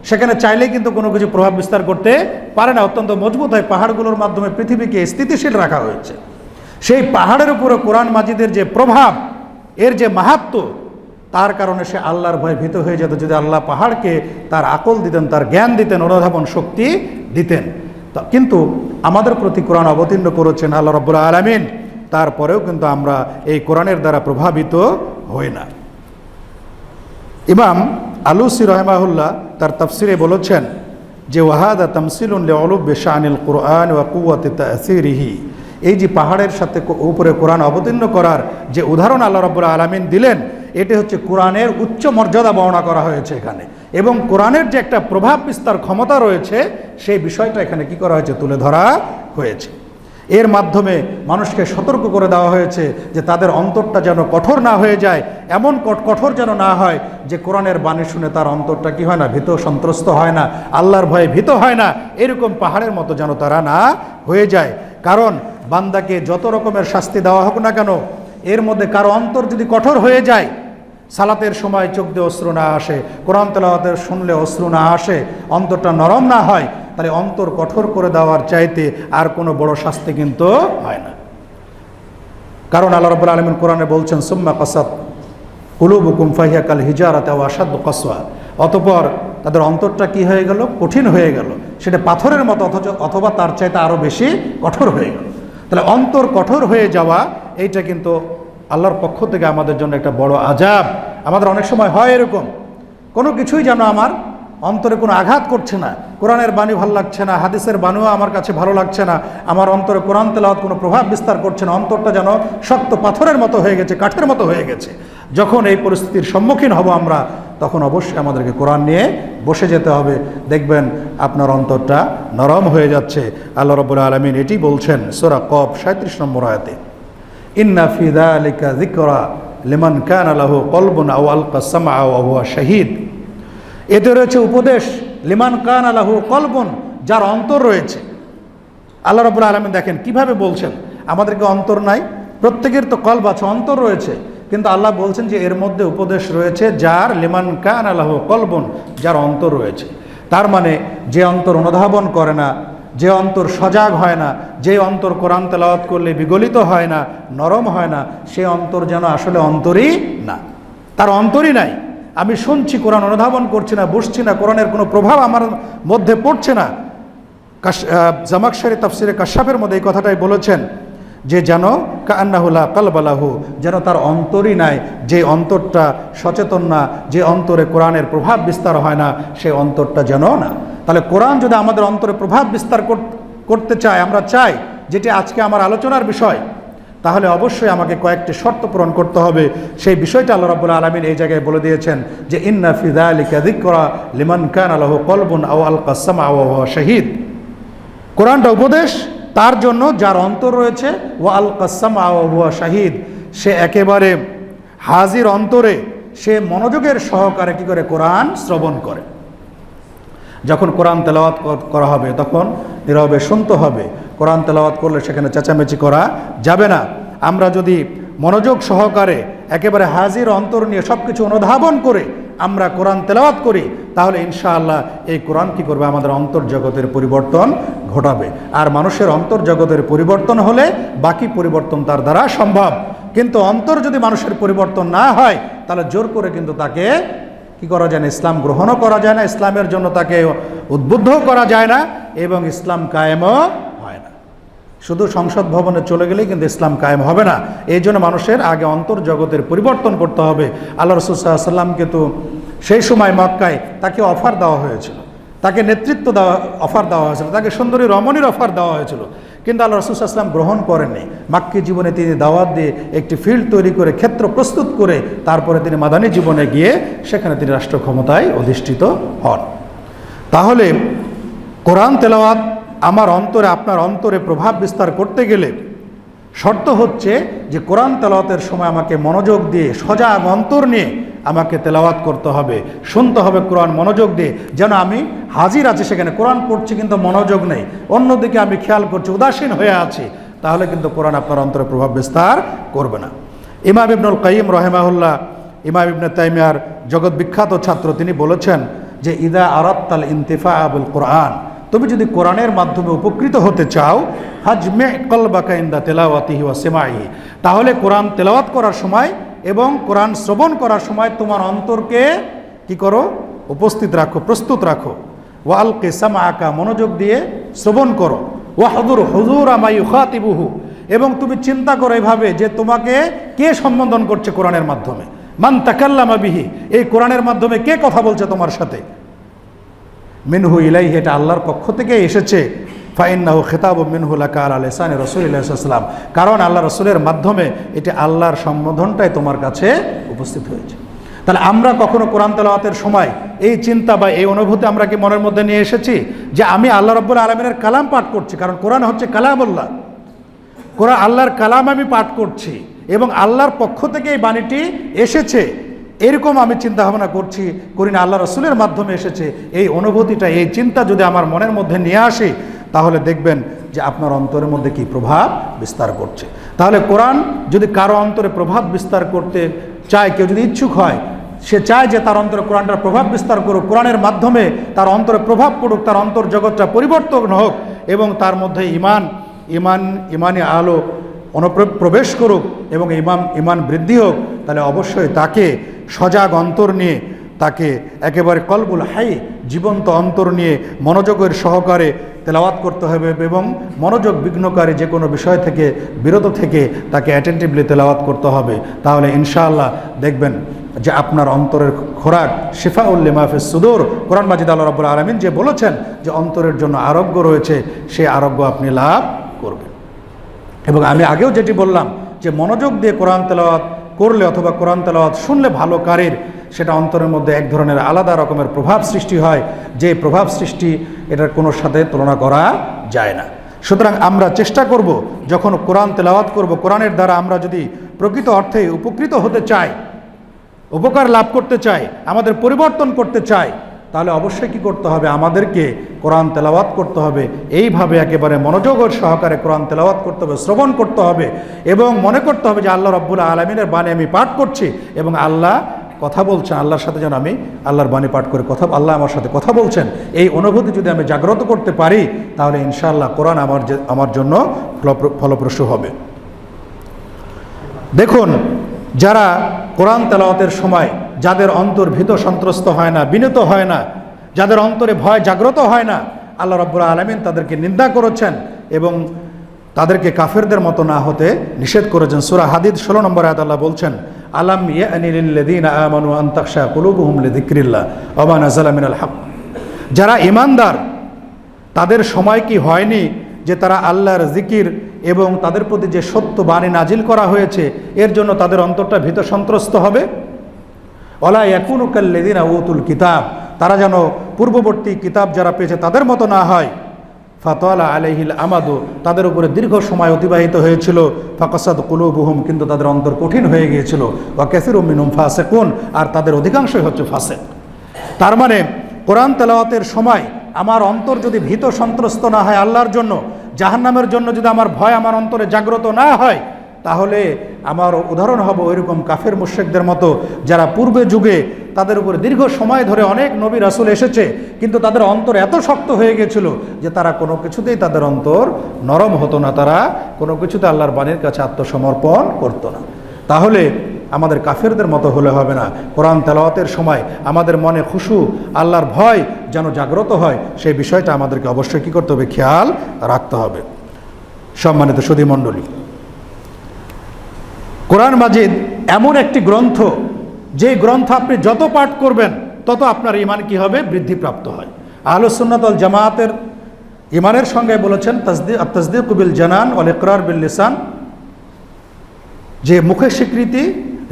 সেখানে চাইলেই কিন্তু কোনো কিছু প্রভাব বিস্তার করতে পারে না, অত্যন্ত মজবুত হয়। পাহাড়গুলোর মাধ্যমে পৃথিবীকে স্থিতিশীল রাখা হয়েছে। সেই পাহাড়ের উপরে কোরআন মাজিদের যে প্রভাব, এর যে মাহাত্ম্য, তার কারণে সে আল্লাহর ভয়ে ভীত হয়ে যেত। যদি আল্লাহ পাহাড়কে তার আকল দিতেন, তার জ্ঞান দিতেন, অনুধাবন শক্তি দিতেন। কিন্তু আমাদের প্রতি কোরআন অবতীর্ণ করেছেন আল্লাহ রাব্বুল আলামিন, তারপরেও কিন্তু আমরা এই কোরআনের দ্বারা প্রভাবিত হই না। ইমাম আলুসি রহমাহুল্লাহ তার তাফসিরে বলেছেন যে ওয়াহাদা তামসিলুন লিউলুবি শানিল কুরআন ওয়া কুওয়াতি তা'সিরিহি, এই যে পাহাড়ের সাথে উপরে কোরআন অবতীর্ণ করার যে উদাহরণ আল্লাহ রাব্বুল আলামিন দিলেন, এটি হচ্ছে কোরআনের উচ্চ মর্যাদা বর্ণনা করা হয়েছে এখানে, এবং কোরআনের যে একটা প্রভাব বিস্তার ক্ষমতা রয়েছে সেই বিষয়টা এখানে কি করা হয়েছে, তুলে ধরা হয়েছে। এর মাধ্যমে মানুষকে সতর্ক করে দেওয়া হয়েছে যে তাদের অন্তরটা যেন কঠোর না হয়ে যায়, এমন কঠোর যেন না হয় যে কোরআনের বাণী শুনে তার অন্তরটা কি হয় না, ভীত সন্ত্রস্ত হয় না, আল্লাহর ভয়ে ভীত হয় না, এরকম পাহাড়ের মতো যেন তারা না হয়ে যায়। কারণ বান্দাকে যত রকমের শাস্তি দেওয়া হোক না কেন, এর মধ্যে কারো অন্তর যদি কঠোর হয়ে যায়, সালাতের সময় চোখ দিয়ে অশ্রু না আসে, কোরআন তেলাওয়াতের শুনলে অশ্রু না আসে, অন্তরটা নরম না হয়, তাহলে অন্তর কঠোর করে দেওয়ার চাইতে আর কোনো বড় শাস্তি কিন্তু হয় না। কারণ আল্লাহ রাব্বুল আলামিন কোরআনে বলছেন সুম্মা কাসাত কুলুবুকুম ফাহিয়া কাল হিজারাতি ওয়া আশাদ্দু কাসওয়া, অতঃপর তাদের অন্তরটা কি হয়ে গেল, কঠিন হয়ে গেল, সেটা পাথরের মতো, অথবা তার চাইতে আরও বেশি কঠোর হয়ে গেল। তাহলে অন্তর কঠোর হয়ে যাওয়া এইটা কিন্তু আল্লাহর পক্ষ থেকে আমাদের জন্য একটা বড় আযাব। আমাদের অনেক সময় হয় এরকম, কোনো কিছুই যেন আমার অন্তরে কোনো আঘাত করছে না, কোরআনের বাণী ভালো লাগছে না, হাদিসের বাণীও আমার কাছে ভালো লাগছে না, আমার অন্তরে কোরআন তেলাওয়াত কোনো প্রভাব বিস্তার করছে না, অন্তরটা যেন শক্ত পাথরের মতো হয়ে গেছে, কাঠের মতো হয়ে গেছে। যখন এই পরিস্থিতির সম্মুখীন হব আমরা, তখন অবশ্যই আমাদেরকে কোরআন নিয়ে বসে যেতে হবে, দেখবেন আপনার অন্তরটা নরম হয়ে যাচ্ছে। আল্লাহ রাব্বুল আলামিন এটি বলছেন সূরা কফ 37 নম্বর আয়াতে, ইন্না ফি যালিকা যিকরা লিমান কানা লাহু কলবুন আও আলকা সামআ ওয়া হুয়া শাহীদ, এতে রয়েছে উপদেশ লিমান কানা লাহু কলবুন, যার অন্তর রয়েছে। আল্লাহ রাব্বুল আলামিন দেখেন কিভাবে বলছেন, আমাদেরকে অন্তর নাই, প্রত্যেকের তো কলব আছে, অন্তর রয়েছে, কিন্তু আল্লাহ বলছেন যে এর মধ্যে উপদেশ রয়েছে যার লিমান কানা লাহু কলবুন, যার অন্তর রয়েছে। তার মানে যে অন্তর অনুধাবন করে না, যে অন্তর সজাগ হয় না, যে অন্তর কোরআন তেলাওয়াত করলে বিগলিত হয় না, নরম হয় না, সে অন্তর যেন আসলে অন্তরই না, তার অন্তরই নাই। আমি শুনছি, কোরআন অনুধাবন করছি না, বসছি না, কোরআনের কোনো প্রভাব আমার মধ্যে পড়ছে না। জামাকশরী তাফসিরে কাশাফের মধ্যে এই কথাটাই বলেছেন যে যেন কান্নাহু লা কলবা লাহু, যেন তার অন্তরই নাই, যে অন্তরটা সচেতন না, যে অন্তরে কোরআনের প্রভাব বিস্তার হয় না, সেই অন্তরটা যেন না। তাহলে কোরআন যদি আমাদের অন্তরে প্রভাব বিস্তার করতে চায়, আমরা চাই, যেটি আজকে আমার আলোচনার বিষয়, তাহলে অবশ্যই আমাকে কয়েকটি শর্ত পূরণ করতে হবে। সেই বিষয়টা আল্লাহ রাব্বুল আলামিন এই জায়গায় বলে দিয়েছেন যে ইন্না ফি যালিকা যিকরা লিমান কানা লাহু কলবুন আও আলকা সামআ ওয়া হুয়া শাহীদ, কোরআনটা উপদেশ তার জন্য যার অন্তর রয়েছে, ওয়া আলকা সামআ ওয়া হুয়া শাহীদ, সে একেবারে হাজির অন্তরে সে মনোযোগের সহকারে কী করে কোরআন শ্রবণ করে। যখন কোরআন তেলাওয়াত করা হবে তখন নীরবে শুনতে হবে। কোরআন তেলাওয়াত করলে সেখানে চেঁচামেচি করা যাবে না। আমরা যদি মনোযোগ সহকারে একেবারে হাজির অন্তর নিয়ে সব কিছু অনুধাবন করে আমরা কোরআন তেলাওয়াত করি, তাহলে ইনশাআল্লাহ এই কোরআন কী করবে, আমাদের অন্তর্জগতের পরিবর্তন ঘটাবে। আর মানুষের অন্তর্জগতের পরিবর্তন হলে বাকি পরিবর্তন তার দ্বারা সম্ভব। কিন্তু অন্তর যদি মানুষের পরিবর্তন না হয়, তাহলে জোর করে কিন্তু তাকে কি করা যায় না, ইসলাম গ্রহণও করা যায় না, ইসলামের জন্য তাকে উদ্বুদ্ধও করা যায় না, এবং ইসলাম কায়েমও হয় না। শুধু সংসদ ভবনে চলে গেলেই কিন্তু ইসলাম কায়েম হবে না। এই জন্য মানুষের আগে অন্তর্জগতের পরিবর্তন করতে হবে। আল্লাহ রাসূল সাল্লাল্লাহু আলাইহি ওয়াসাল্লাম কিন্তু সেই সময় মক্কায় তাকে অফার দেওয়া হয়েছিল, তাকে নেতৃত্ব অফার দেওয়া হয়েছিল, তাকে সুন্দরী রমণীর অফার দেওয়া হয়েছিল, কিন্তু আল্লাহ রাসূল সাল্লাল্লাহু আলাইহি ওয়াসাল্লাম গ্রহণ করেননি। মাক্কী জীবনে তিনি দাওয়াত দিয়ে একটি ফিল্ড তৈরি করে, ক্ষেত্র প্রস্তুত করে, তারপরে তিনি মাদানী জীবনে গিয়ে সেখানে তিনি রাষ্ট্র ক্ষমতায় অধিষ্ঠিত হন। তাহলে কোরআন তেলাওয়াত আমার অন্তরে, আপনার অন্তরে প্রভাব বিস্তার করতে গেলে শর্ত হচ্ছে যে কোরআন তেলাওয়াতের সময় আমাকে মনোযোগ দিয়ে সজাগ অন্তর নিয়ে আমাকে তেলাওয়াত করতে হবে, শুনতে হবে কোরআন মনোযোগ দিয়ে। যেন আমি হাজির আছি সেখানে, কোরআন পড়ছি কিন্তু মনোযোগ নেই, অন্যদিকে আমি খেয়াল করছি, উদাসীন হয়ে আছি, তাহলে কিন্তু কোরআন আপনার অন্তরে প্রভাব বিস্তার করবে না। ইমাম ইবনুল কাইয়িম রাহিমাহুল্লাহ, ইমাম ইবনে তাইমিয়ার জগৎ বিখ্যাত ছাত্র, তিনি বলেছেন যে ইদা আরাদতাল ইনতিফা বিল কোরআন, তুমি যদি কোরআনের মাধ্যমে উপকৃত হতে চাও, হাজমে কলবাকা ইনদা তেলাওয়াতিহি ওয়া সিমাইহি, তাহলে কোরআন তেলাওয়াত করার সময় এবং কোরআন শ্রবণ করার সময় তোমার অন্তরকে কি করো, উপস্থিত রাখো, প্রস্তুত রাখো। ওয়ালকি সামআকা, মনোযোগ দিয়ে শ্রবণ করো। ওয়াহযুর হুযুরা মা ইউখাতিবুহু, এবং তুমি চিন্তা করো এভাবে যে তোমাকে কে সম্বোধন করছে কোরআনের মাধ্যমে। মান তাকাল্লামা বিহি, এই কোরআনের মাধ্যমে কে কথা বলছে তোমার সাথে। মিনহু ইলাইহি, এটা আল্লাহর পক্ষ থেকে এসেছে। ফাইন্নাহু খিতাবুম মিনহু লাকা আলা লিসানি রাসূলিল্লাহি সাল্লাল্লাহু আলাইহি ওয়াসাল্লাম, কারণ আল্লাহ রাসূলের মাধ্যমে এটি আল্লাহর সম্বোধনটাই তোমার কাছে উপস্থিত হয়েছে। তাহলে আমরা কখনো কোরআন তেলাওয়াতের সময় এই চিন্তা বা এই অনুভূতি আমরা কি মনের মধ্যে নিয়ে এসেছি যে আমি আল্লাহ রাব্বুল আলামিনের কালাম পাঠ করছি, কারণ কোরআন হচ্ছে কালামুল্লাহ, কোরআন আল্লাহর কালাম আমি পাঠ করছি এবং আল্লাহর পক্ষ থেকে এই বাণীটি এসেছে, এরকম আমি চিন্তা ভাবনা করি না, আল্লাহ রাসূলের মাধ্যমে এসেছে। এই অনুভূতিটা, এই চিন্তা যদি আমার মনের মধ্যে নিয়ে আসে, তাহলে দেখবেন যে আপনার অন্তরের মধ্যে কি প্রভাব বিস্তার করছে। তাহলে কোরআন যদি কারো অন্তরে প্রভাব বিস্তার করতে চায়, কেউ যদি ইচ্ছুক হয়, সে চায় যে তার অন্তরে কোরআনটার প্রভাব বিস্তার করুক, কোরআনের মাধ্যমে তার অন্তরে প্রভাব পড়ুক, তার অন্তর জগৎটা পরিবর্তন হোক এবং তার মধ্যে ইমানি আলো অনুপ্রবেশ করুক এবং ইমান বৃদ্ধি হোক, তাহলে অবশ্যই তাকে সজাগ অন্তর নিয়ে, তাকে একেবারে কলবুল হাই, জীবন্ত অন্তর নিয়ে মনোযোগের সহকারে তেলাওয়াত করতে হবে এবং মনোযোগ বিঘ্নকারী যে কোনো বিষয় থেকে বিরত থেকে তাকে অ্যাটেন্টিভলি তেলাওয়াত করতে হবে। তাহলে ইনশাআল্লাহ দেখবেন যে আপনার অন্তরের খোরাক শিফাউল লিমা ফিস সুদূর, কোরআন মাজিদ আল্লাহ রাব্বুল আলামিন যে বলেছেন যে অন্তরের জন্য আরোগ্য রয়েছে, সেই আরোগ্য আপনি লাভ করবেন। এবং আমি আগেও যেটি বললাম যে মনোযোগ দিয়ে কোরআন তেলাওয়াত করলে অথবা কোরআন তেলাওয়াত শুনলে ভালো কারির, সেটা অন্তরের মধ্যে এক ধরনের আলাদা রকমের প্রভাব সৃষ্টি হয়, যে প্রভাব সৃষ্টি এটার কোনো সাথে তুলনা করা যায় না। সুতরাং আমরা চেষ্টা করব যখন কোরআন তেলাওয়াত করব, কোরআনের দ্বারা আমরা যদি প্রকৃত অর্থে উপকৃত হতে চাই, উপকার লাভ করতে চাই, আমাদের পরিবর্তন করতে চাই, তাহলে অবশ্যই কি করতে হবে, আমাদেরকে কোরআন তেলাওয়াত করতে হবে। এইভাবে একেবারে মনোযোগের সহকারে কোরআন তেলাওয়াত করতে হবে, শ্রবণ করতে হবে এবং মনে করতে হবে যে আল্লাহ রাব্বুল আলামিনের বাণী আমি পাঠ করছি এবং আল্লাহ কথা বলছেন, আল্লাহর সাথে যেন আমি আল্লাহর বাণী পাঠ করে আল্লাহ আমার সাথে কথা বলছেন, এই অনুভূতি যদি আমি জাগ্রত করতে পারি, তাহলে ইনশাআল্লাহ কোরআন আমার জন্য ফলপ্রসূ হবে। দেখুন, যারা কোরআন তেলাওয়াতের সময় যাদের অন্তর ভীত সন্ত্রস্ত হয় না, বিনীত হয় না, যাদের অন্তরে ভয় জাগ্রত হয় না, আল্লাহ রাব্বুল আলামিন তাদেরকে নিন্দা করেছেন এবং তাদেরকে কাফেরদের মতো না হতে নিষেধ করেছেন। সূরা হাদীদ 16 নম্বর আয়াত আল্লাহ বলছেন, আলাম ইয়ানি লিল্লাযীনা আমানু আন তাখশা কুলুবুহুম লিযিকরিল্লাহ ওয়া মা নাযালা মিনাল হক, যারা ঈমানদার তাদের সময় কি হয়নি যে তারা আল্লাহর জিকির এবং তাদের প্রতি যে সত্য বাণী নাজিল করা হয়েছে এর জন্য তাদের অন্তরটা ভীত সন্ত্রস্ত হবে। ওয়ালা ইয়াকুনু কাল্লাযীনা উতুল কিতাব, তারা যেন পূর্ববর্তী কিতাব যারা পেয়েছে তাদের মতো না হয়। ফাতালা আলাইহিল আমাদু, তাদের উপরে দীর্ঘ সময় অতিবাহিত হয়েছিল। ফাকাসাদ কুলুবুহুম, কিন্তু তাদের অন্তর কঠিন হয়ে গিয়েছিল। ওয়া কাসিরুম মিনহুম ফাসিকুন, আর তাদের অধিকাংশই হচ্ছে ফাসিক। তার মানে কোরআন তেলাওয়াতের সময় আমার অন্তর যদি ভীত সন্ত্রস্ত না হয় আল্লাহর জন্য, জাহান্নামের জন্য যদি আমার ভয় আমার অন্তরে জাগ্রত না হয়, তাহলে আমার উদাহরণ হবে ওইরকম কাফের মুশরিকদের মতো, যারা পূর্বে যুগে তাদের উপরে দীর্ঘ সময় ধরে অনেক নবী রাসূল এসেছে, কিন্তু তাদের অন্তর এত শক্ত হয়ে গেছিল যে তারা কোনো কিছুতেই তাদের অন্তর নরম হতো না, তারা কোনো কিছুতে আল্লাহর বাণীর কাছে আত্মসমর্পণ করতো না। তাহলে আমাদের কাফেরদের মতো হলে হবে না। কোরআন তেলাওয়াতের সময় আমাদের মনে খুশু, আল্লাহর ভয় যেন জাগ্রত হয়, সেই বিষয়টা আমাদেরকে অবশ্যই কী করতে হবে, খেয়াল রাখতে হবে। সম্মানিত সুধী মণ্ডলী, কোরআন মাজিদ এমন একটি গ্রন্থ, যে গ্রন্থ আপনি যত পাঠ করবেন তত আপনার ঈমান কি হবে, বৃদ্ধিপ্রাপ্ত হয়। আহলুস সুন্নাত ওয়াল জামায়াতের ঈমানের সঙ্গে বলেছেন তাসদীক বিল জানান ওয়াল ইকরার বিল লিসান, যে মুখে স্বীকৃতি,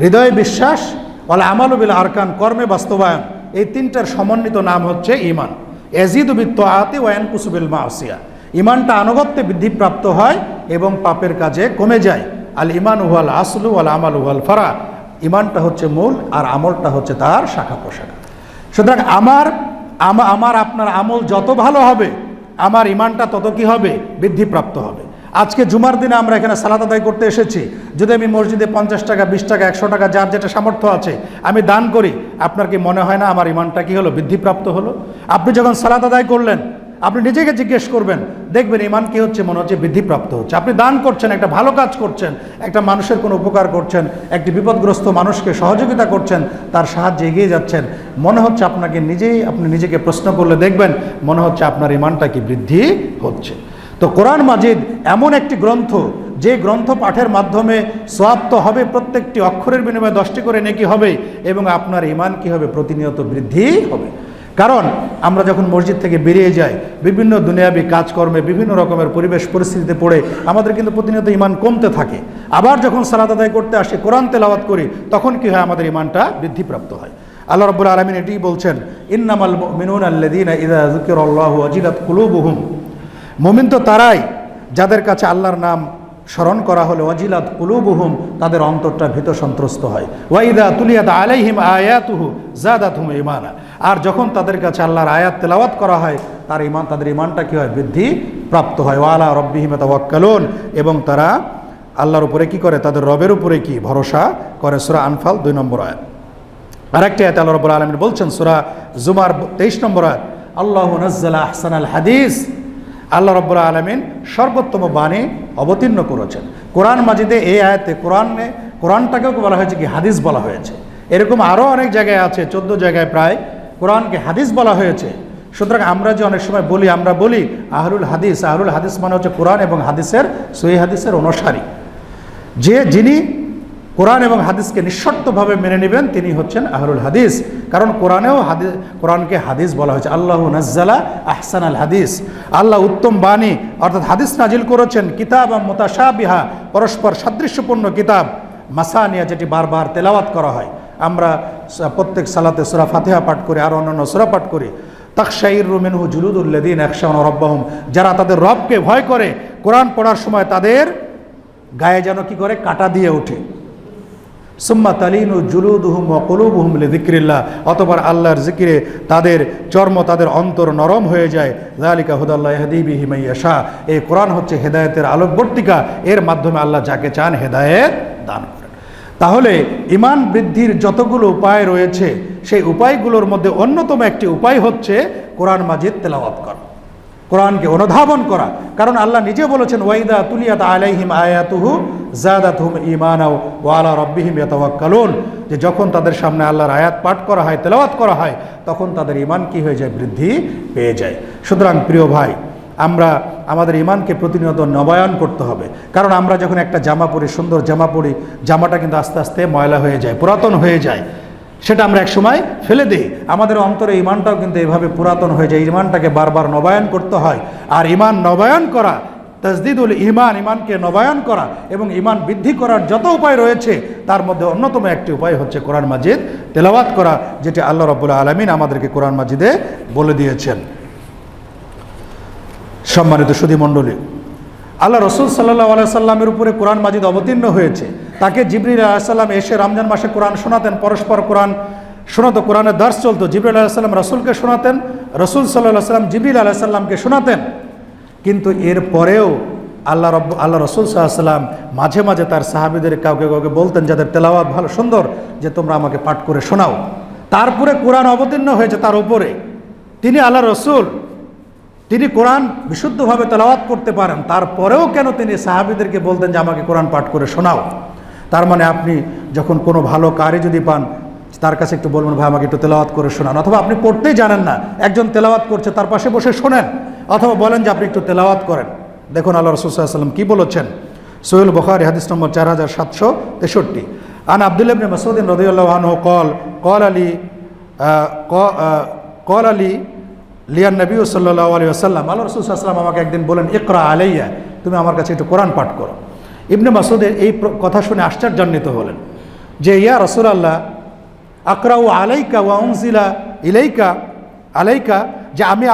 হৃদয়ে বিশ্বাস, ওয়াল আমালু বিল আরকান, কর্মে বাস্তবায়ন, এই তিনটার সমন্বিত নাম হচ্ছে ঈমান। ইয়াজিদু বিত তাআতি ওয়া ইয়ানকুসু বিল মাসিয়া, ঈমানটা আনুগত্যে বৃদ্ধিপ্রাপ্ত হয় এবং পাপের কাজে কমে যায়। আল ঈমান হুয়াল আসলু ওয়াল আমালু হুয়াল ফারা, ঈমানটা হচ্ছে মূল আর আমলটা হচ্ছে তার শাখা প্রশাখা। সুতরাং আমার আপনার আমল যত ভালো হবে, আমার ঈমানটা তত কি হবে, বৃদ্ধিপ্রাপ্ত হবে। আজকে জুমার দিনে আমরা এখানে সালাত আদায় করতে এসেছি, যদি আমি মসজিদে 50 টাকা, 20 টাকা, 100 টাকা, যার যেটা সামর্থ্য আছে আমি দান করি, আপনার কি মনে হয় না আমার ঈমানটা কি হলো, বৃদ্ধিপ্রাপ্ত হলো? আপনি যখন সালাত আদায় করলেন, আপনি নিজেকে জিজ্ঞেস করবেন, দেখবেন ঈমান কি হচ্ছে, মনে হচ্ছে বৃদ্ধিপ্রাপ্ত হচ্ছে। আপনি দান করছেন, একটা ভালো কাজ করছেন, একটা মানুষের কোনো উপকার করছেন, একটি বিপদগ্রস্ত মানুষকে সহযোগিতা করছেন, তার সাহায্যে এগিয়ে যাচ্ছেন, মনে হচ্ছে আপনি নিজেকে প্রশ্ন করলে দেখবেন মনে হচ্ছে আপনার ঈমানটা কি বৃদ্ধি হচ্ছে। তো কোরআন মাজিদ এমন একটি গ্রন্থ, যে গ্রন্থ পাঠের মাধ্যমে সওয়াব তো হবে, প্রত্যেকটি অক্ষরের বিনিময়ে 10টি করে নেকি হবে, এবং আপনার ঈমান কি হবে, প্রতিনিয়ত বৃদ্ধি হবে। কারণ আমরা যখন মসজিদ থেকে বেরিয়ে যাই, বিভিন্ন দুনিয়াবি কাজকর্মে, বিভিন্ন রকমের পরিবেশ পরিস্থিতিতে পড়ে আমাদের কিন্তু প্রতিনিয়ত ঈমান কমতে থাকে। আবার যখন সালাত আদায় করতে আসি, কোরআন তেলাওয়াত করি, তখন কি হয়, আমাদের ঈমানটা বৃদ্ধিপ্রাপ্ত হয়। আল্লাহ রাব্বুল আলামিন এটাই বলছেন, ইন্নামাল মুমিনুনা আল্লাযীনা ইযা যুকিরাল্লাহু ওয়াজিলাত কুলুবুহুম, মুমিন তো তারাই যাদের কাছে আল্লাহর নাম স্মরণ করা হলে ওয়াজিলাত কুলুবুহুম, তাদের অন্তরটা ভীত সন্ত্রস্ত হয়। ওয়া ইযা তুলিয়াত আলাইহিম আয়াতুহু যাদাতহুম ঈমানা, আর যখন তাদের কাছে আল্লাহর আয়াত তেলাওয়াত করা হয়, তাদের ঈমানটা কি হয়, বৃদ্ধি প্রাপ্ত হয়। ওয়া আলা রাব্বিহিম ইয়াতাওয়াক্কালুন, এবং তারা আল্লাহর উপরে কি করে, তাদের রবের উপরে কি ভরসা করে। সূরা আনফাল 2 নম্বর আয়াত। আরেকটি আয়াতে আল্লাহ রাব্বুল আলামিন বলছেন, সূরা জুমার 23 নম্বর আয়াত, আল্লাহু নাযালা আহসানাল হাদিস, আল্লাহ রাব্বুল আলামিন সর্বোত্তম বাণী অবতীর্ণ করেছেন। কোরআন মাজিদে এই আয়াতে কোরআনটাকেও বলা হয়েছে কি, হাদিস বলা হয়েছে। এরকম আরও অনেক জায়গায় আছে, 14 জায়গায় প্রায় কোরআনকে হাদিস বলা হয়েছে। সুতরাং আমরা যে অনেক সময় আমরা বলি আহলুল হাদিস মানে হচ্ছে কোরআন এবং হাদিসের, সহিহ হাদিসের অনুসারী। যিনি কোরআন এবং হাদিসকে নিঃশর্তভাবে মেনে নেবেন তিনি হচ্ছেন আহলুল হাদিস। কারণ কোরআনকে হাদিস বলা হয়েছে। আল্লাহু নাজ্জালা আহসানাল হাদিস, আল্লাহ উত্তম বাণী অর্থাৎ হাদিস নাজিল করেছেন। কিতাবাম মুতাশাবিহা, পরস্পর সাদৃশ্যপূর্ণ কিতাব। মাসানিয়া, যেটি বারবার তেলাওয়াত করা হয়। আমরা প্রত্যেক সালাতে সূরা ফাতিহা পাঠ করি, আর অন্যান্য সূরা পাঠ করি। তাকশাইরু মিনহু জুলুদুল লাযীনা ইয়াখশাউনা রাব্বাহুম, যারা তাদের রবকে ভয় করে, কোরআন পড়ার সময় তাদের গায়ে যেন কি করে, কাঁটা দিয়ে ওঠে। সুম্মা তালিনু জুলুদুহুম ওয়া কুলুবুহুম লিযিকরিল্লাহ, অতঃপর আল্লাহর জিকিরে তাদের চর্ম, তাদের অন্তর নরম হয়ে যায়। যালিকা হুদাল্লাহি ইয়াহদি বিহি মান ইয়াশা, এই কোরআন হচ্ছে হেদায়েতের আলোকবর্তিকা, এর মাধ্যমে আল্লাহ যাকে চান হেদায়েত দান করেন। তাহলে ঈমান বৃদ্ধির যতগুলো উপায় রয়েছে, সেই উপায়গুলোর মধ্যে অন্যতম একটি উপায় হচ্ছে কোরআন মাজিদ তেলাওয়াত করা, কোরআনকে অনুধাবন করা। কারণ আল্লাহ নিজে বলেছেন, ওয়াইদা তুলিয়াত আলাইহিম আয়াতুহু যাদাতহুম ঈমানা ওয়া আলা রাব্বিহিম ইয়াতাওয়াক্কালুন, যে যখন তাদের সামনে আল্লাহর আয়াত পাঠ করা হয়, তেলাওয়াত করা হয়, তখন তাদের ঈমান কি হয়ে যায়, বৃদ্ধি পেয়ে যায়। সুতরাং প্রিয় ভাই, আমরা আমাদের ঈমানকে প্রতিনিয়ত নবায়ন করতে হবে। কারণ আমরা যখন একটা জামা পরি, সুন্দর জামা পরি, জামাটা কিন্তু আস্তে আস্তে ময়লা হয়ে যায়, পুরাতন হয়ে যায়, সেটা আমরা এক সময় ফেলে দিই। আমাদের অন্তরে ঈমানটাও কিন্তু এভাবে পুরাতন হয়ে যায়। ঈমানটাকে বারবার নবায়ন করতে হয়। আর ঈমান নবায়ন করা, তাজদিদুল ঈমান, ঈমানকে নবায়ন করা এবং ঈমান বৃদ্ধি করার যত উপায় রয়েছে, তার মধ্যে অন্যতম একটি উপায় হচ্ছে কোরআন মাজিদ তেলাওয়াত করা, যেটি আল্লাহ রাব্বুল আলামিন আমাদেরকে কোরআন মাজিদে বলে দিয়েছেন। সম্মানিত সুধীমণ্ডলী, আল্লাহ রসুল সাল্লাল্লাহু আলাইহি সাল্লামের উপরে কোরআন মাজিদ অবতীর্ণ হয়েছে। তাকে জিবরিল আলাইহিস সালাম এসে রমজান মাসে কোরআন শোনাতেন, পরস্পর কোরআন শোনাতো, কোরআনের দর্স চলতো। জিবরিল আলাইহিস সালাম রসুলকে শোনাতেন, রসুল সাল্লাল্লাহু আলাইহি সাল্লাম জিবরিল আলাইহিস সালামকে শোনাতেন। কিন্তু এর পরেও আল্লাহ রসুল সাল্লাল্লাহু আলাইহি সাল্লাম মাঝে মাঝে তার সাহাবীদের কাউকে কাউকে বলতেন, যাদের তেলাওয়াত ভালো সুন্দর, যে তোমরা আমাকে পাঠ করে শোনাও। তারপরে কোরআন অবতীর্ণ হয়েছে তার উপরে। তিনি আল্লাহ রসুল, তিনি কোরআন বিশুদ্ধভাবে তেলাওয়াত করতে পারেন, তারপরেও কেন তিনি সাহাবীদেরকে বলতেন যে আমাকে কোরআন পাঠ করে শোনাও? তার মানে আপনি যখন কোনো ভালো কারি যদি পান, তার কাছে একটু বলবেন, ভাই আমাকে একটু তেলাওয়াত করে শোনান। অথবা আপনি পড়তেই জানেন না, একজন তেলাওয়াত করছে, তার পাশে বসে শোনেন, অথবা বলেন যে আপনি একটু তেলাওয়াত করেন। দেখুন আল্লাহ রাসূল সাল্লাল্লাহু আলাইহি ওয়াসাল্লাম কী বলেছেন। সহিহ বুখারী হাদিস নম্বর 4763, আন আব্দুল্লাহ ইবনে মাসউদ রাদিয়াল্লাহু আনহু ক্বাল আলী লিয়ান নবী সাল্লাল্লাহু আলাইহি ওয়াসাল্লাম, আল্লাহ রাসূল সাল্লাল্লাহু আলাইহি ওয়াসাল্লাম আমাকে একদিন বলেন, ইকরা আলাইয়া, তুমি আমার কাছে একটু কোরআন পাঠ করো। ইবনে মাসউদের এই কথা শুনে আশ্চর্যান্বিত হলেন যে, ইয়া রাসূলুল্লাহ, আকরাউ আলাইকা ওয়া উনজিলা ইলাইকা আলাইকা, যে আমি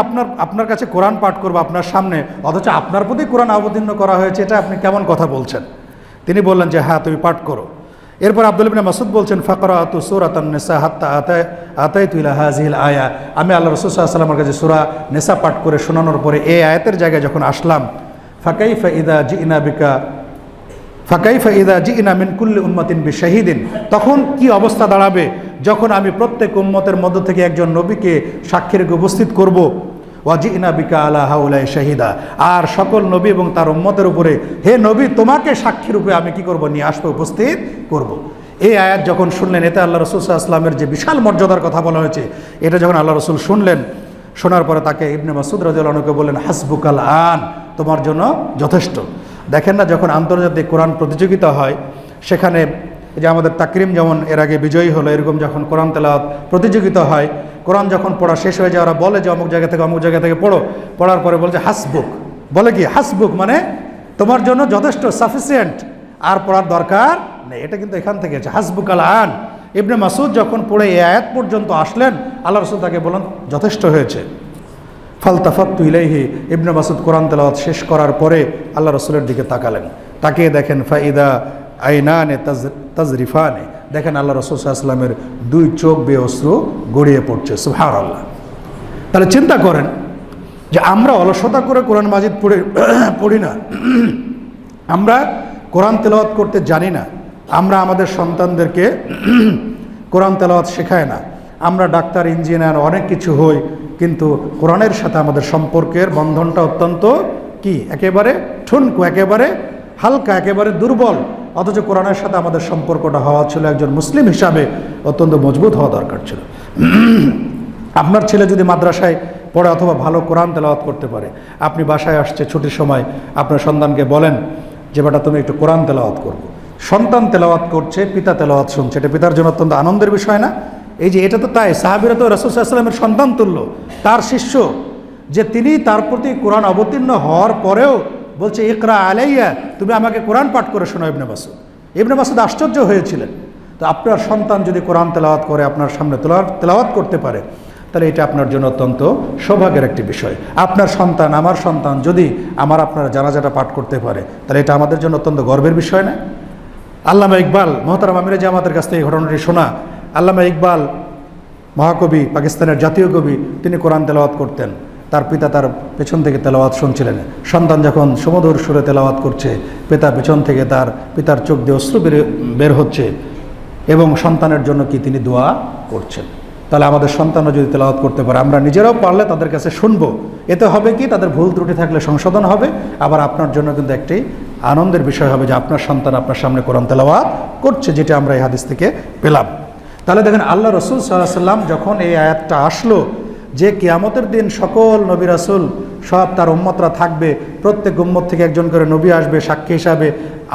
আপনার কাছে কোরআন পাঠ করবো আপনার সামনে, অথচ আপনার প্রতি কোরআন অবতীর্ণ করা হয়েছে, এটা আপনি কেমন কথা বলছেন? তিনি বললেন যে হ্যাঁ, তুমি পাঠ করো। এরপর আব্দুল্লাহ ইবনে মাসউদ বলছেন, ফাকরাতু সূরাতান নিসা হাত্তা আতাইতু ইলা হাযিহিল আয়া, আমি আল্লাহ রাসূল সাল্লাল্লাহু আলাইহি ওয়াসাল্লামের কাছে সূরা নিসা পাঠ করে শোনানোর পরে এই আয়াতের জায়গায় যখন আসলাম, ফাকাইফা ইযা জিনা মিন কুল্লি উম্মাতিন বিশাহিদিন, তখন কি অবস্থা দাঁড়াবে যখন আমি প্রত্যেক উম্মতের মধ্য থেকে একজন নবীকে সাক্ষীর উপস্থিত করব। ওয়া জিনা বিকা আলা হাউলাই শাহিদা, আর সকল নবী এবং তার উম্মতের উপরে, হে নবী, তোমাকে সাক্ষী রূপে আমি কি করব, নিয়ে আসবো, উপস্থিত করব। এই আয়াত যখন শুনলেন, এতে আল্লাহ রাসূল সাল্লাল্লাহু আলাইহি ওয়াসাল্লামের যে বিশাল মর্যাদার কথা বলা হয়েছে, এটা যখন আল্লাহ রাসূল শুনলেন, শোনার পরে তাকে ইবনে মাসউদ রাদিয়াল্লাহু আনহুকে বললেন, হাসবুকাল আন, তোমার জন্য যথেষ্ট। দেখেন না, যখন আন্তর্জাতিক কোরআন প্রতিযোগিতা হয়, সেখানে যে আমাদের তাকরিম যেমন এর আগে বিজয়ী হলো, এরকম যখন কোরআন তেলাওয়াত প্রতিযোগিতা হয়, কোরআন যখন পড়া শেষ হয়ে যায়, ওরা বলে যে অমুক জায়গা থেকে পড়ো, পড়ার পরে বলছে হাসবুক, বলে কি হাসবুক মানে তোমার জন্য যথেষ্ট, সাফিসিয়েন্ট, আর পড়ার দরকার নেই। এটা কিন্তু এখান থেকে আছে, হাসবুকাল আন। ইবনে মাসউদ যখন পড়ে এই আয়াত পর্যন্ত আসলেন, আল্লাহ রাসূল তাকে বলেন যথেষ্ট হয়েছে। ফালতাফাত্তু ইলাইহি, ইবনে মাসউদ কোরআন তেলাওয়াত শেষ করার পরে আল্লাহ রাসূলের দিকে তাকালেন, তাকিয়ে দেখেন ফাইদা আইনানে তাজরিফানে, দেখেন আল্লাহ রাসূল সাল্লাল্লাহু আলাইহি ওয়াসাল্লামের দুই চোখ বেয়ে অশ্রু গড়িয়ে পড়ছে। সুবহানাল্লাহ। তাহলে চিন্তা করেন যে আমরা অলসতা করে কোরআন মাজিদ পড়ি না, আমরা কোরআন তেলাওয়াত করতে জানি না, আমরা আমাদের সন্তানদেরকে কোরআন তেলাওয়াত শেখাই না, আমরা ডাক্তার, ইঞ্জিনিয়ার, অনেক কিছু হই, কিন্তু কোরআনের সাথে আমাদের সম্পর্কের বন্ধনটা অত্যন্ত কি, একেবারে ঠুনকো, একেবারে হালকা, একেবারে দুর্বল। অথচ কোরআনের সাথে আমাদের সম্পর্কটা হওয়া ছিল, একজন মুসলিম হিসাবে অত্যন্ত মজবুত হওয়া দরকার ছিল। আপনার ছেলে যদি মাদ্রাসায় পড়ে অথবা ভালো কোরআন তেলাওয়াত করতে পারে, আপনি বাসায় আসছে ছুটির সময়, আপনার সন্তানকে বলেন যে বেটা তুমি একটু কোরআন তেলাওয়াত করবো। সন্তান তেলাওয়াত করছে, পিতা তেলাওয়াত শুনছে, এটা পিতার জন্য অত্যন্ত আনন্দের বিষয় না? এই যে এটা তো তাই, সাহাবীরা তো রাসূল সাল্লাল্লাহু আলাইহি ওয়াসাল্লামের সন্তান তুল্য, তার শিষ্য, যে তিনি তার প্রতি কোরআন অবতীর্ণ হওয়ার পরেও বলছে ইকরা আলাইয়া, তুমি আমাকে কোরআন পাঠ করে শোনাও। ইবনে মাসউদ আশ্চর্য হয়েছিলেন। তো আপনার সন্তান যদি কোরআন তেলাওয়াত করে, আপনার সামনে তেলাওয়াত করতে পারে, তাহলে এটা আপনার জন্য অত্যন্ত সৌভাগ্যের একটি বিষয়। আপনার সন্তান, আমার সন্তান যদি আপনার জানাজাটা পাঠ করতে পারে, তাহলে এটা আমাদের জন্য অত্যন্ত গর্বের বিষয় না? আল্লামা ইকবাল, মোহতারাম আমিরে জামাতের কাছ থেকে এই ঘটনাটি শোনা। আল্লামা ইকবাল মহাকবি, পাকিস্তানের জাতীয় কবি, তিনি কোরআন তেলাওয়াত করতেন, তার পিতা তার পেছন থেকে তেলাওয়াত শুনছিলেন। সন্তান যখন সুমধুর সুরে তেলাওয়াত করছে, পিতা পেছন থেকে তার পিতার চোখ দিয়ে অশ্রু বের হচ্ছে, এবং সন্তানের জন্য কি তিনি দোয়া করছেন। তাহলে আমাদের সন্তানও যদি তেলাওয়াত করতে পারে, আমরা নিজেরাও পারলে তাদের কাছে শুনবো, এতে হবে কি, তাদের ভুল ত্রুটি থাকলে সংশোধন হবে, আবার আপনার জন্য কিন্তু একটি আনন্দের বিষয় হবে যে আপনার সন্তান আপনার সামনে কোরআন তেলাওয়াত করছে, যেটা আমরা এই হাদিস থেকে পেলাম। তাহলে দেখেন আল্লাহ রাসূল সাল্লাল্লাহু আলাইহি ওয়াসাল্লাম যখন এই আয়াতটা আসলো যে কিয়ামতের দিন সকল নবী রাসূল সব তার উম্মতরা থাকবে, প্রত্যেক উম্মত থেকে একজন করে নবী আসবে, সাক্ষী হিসাবে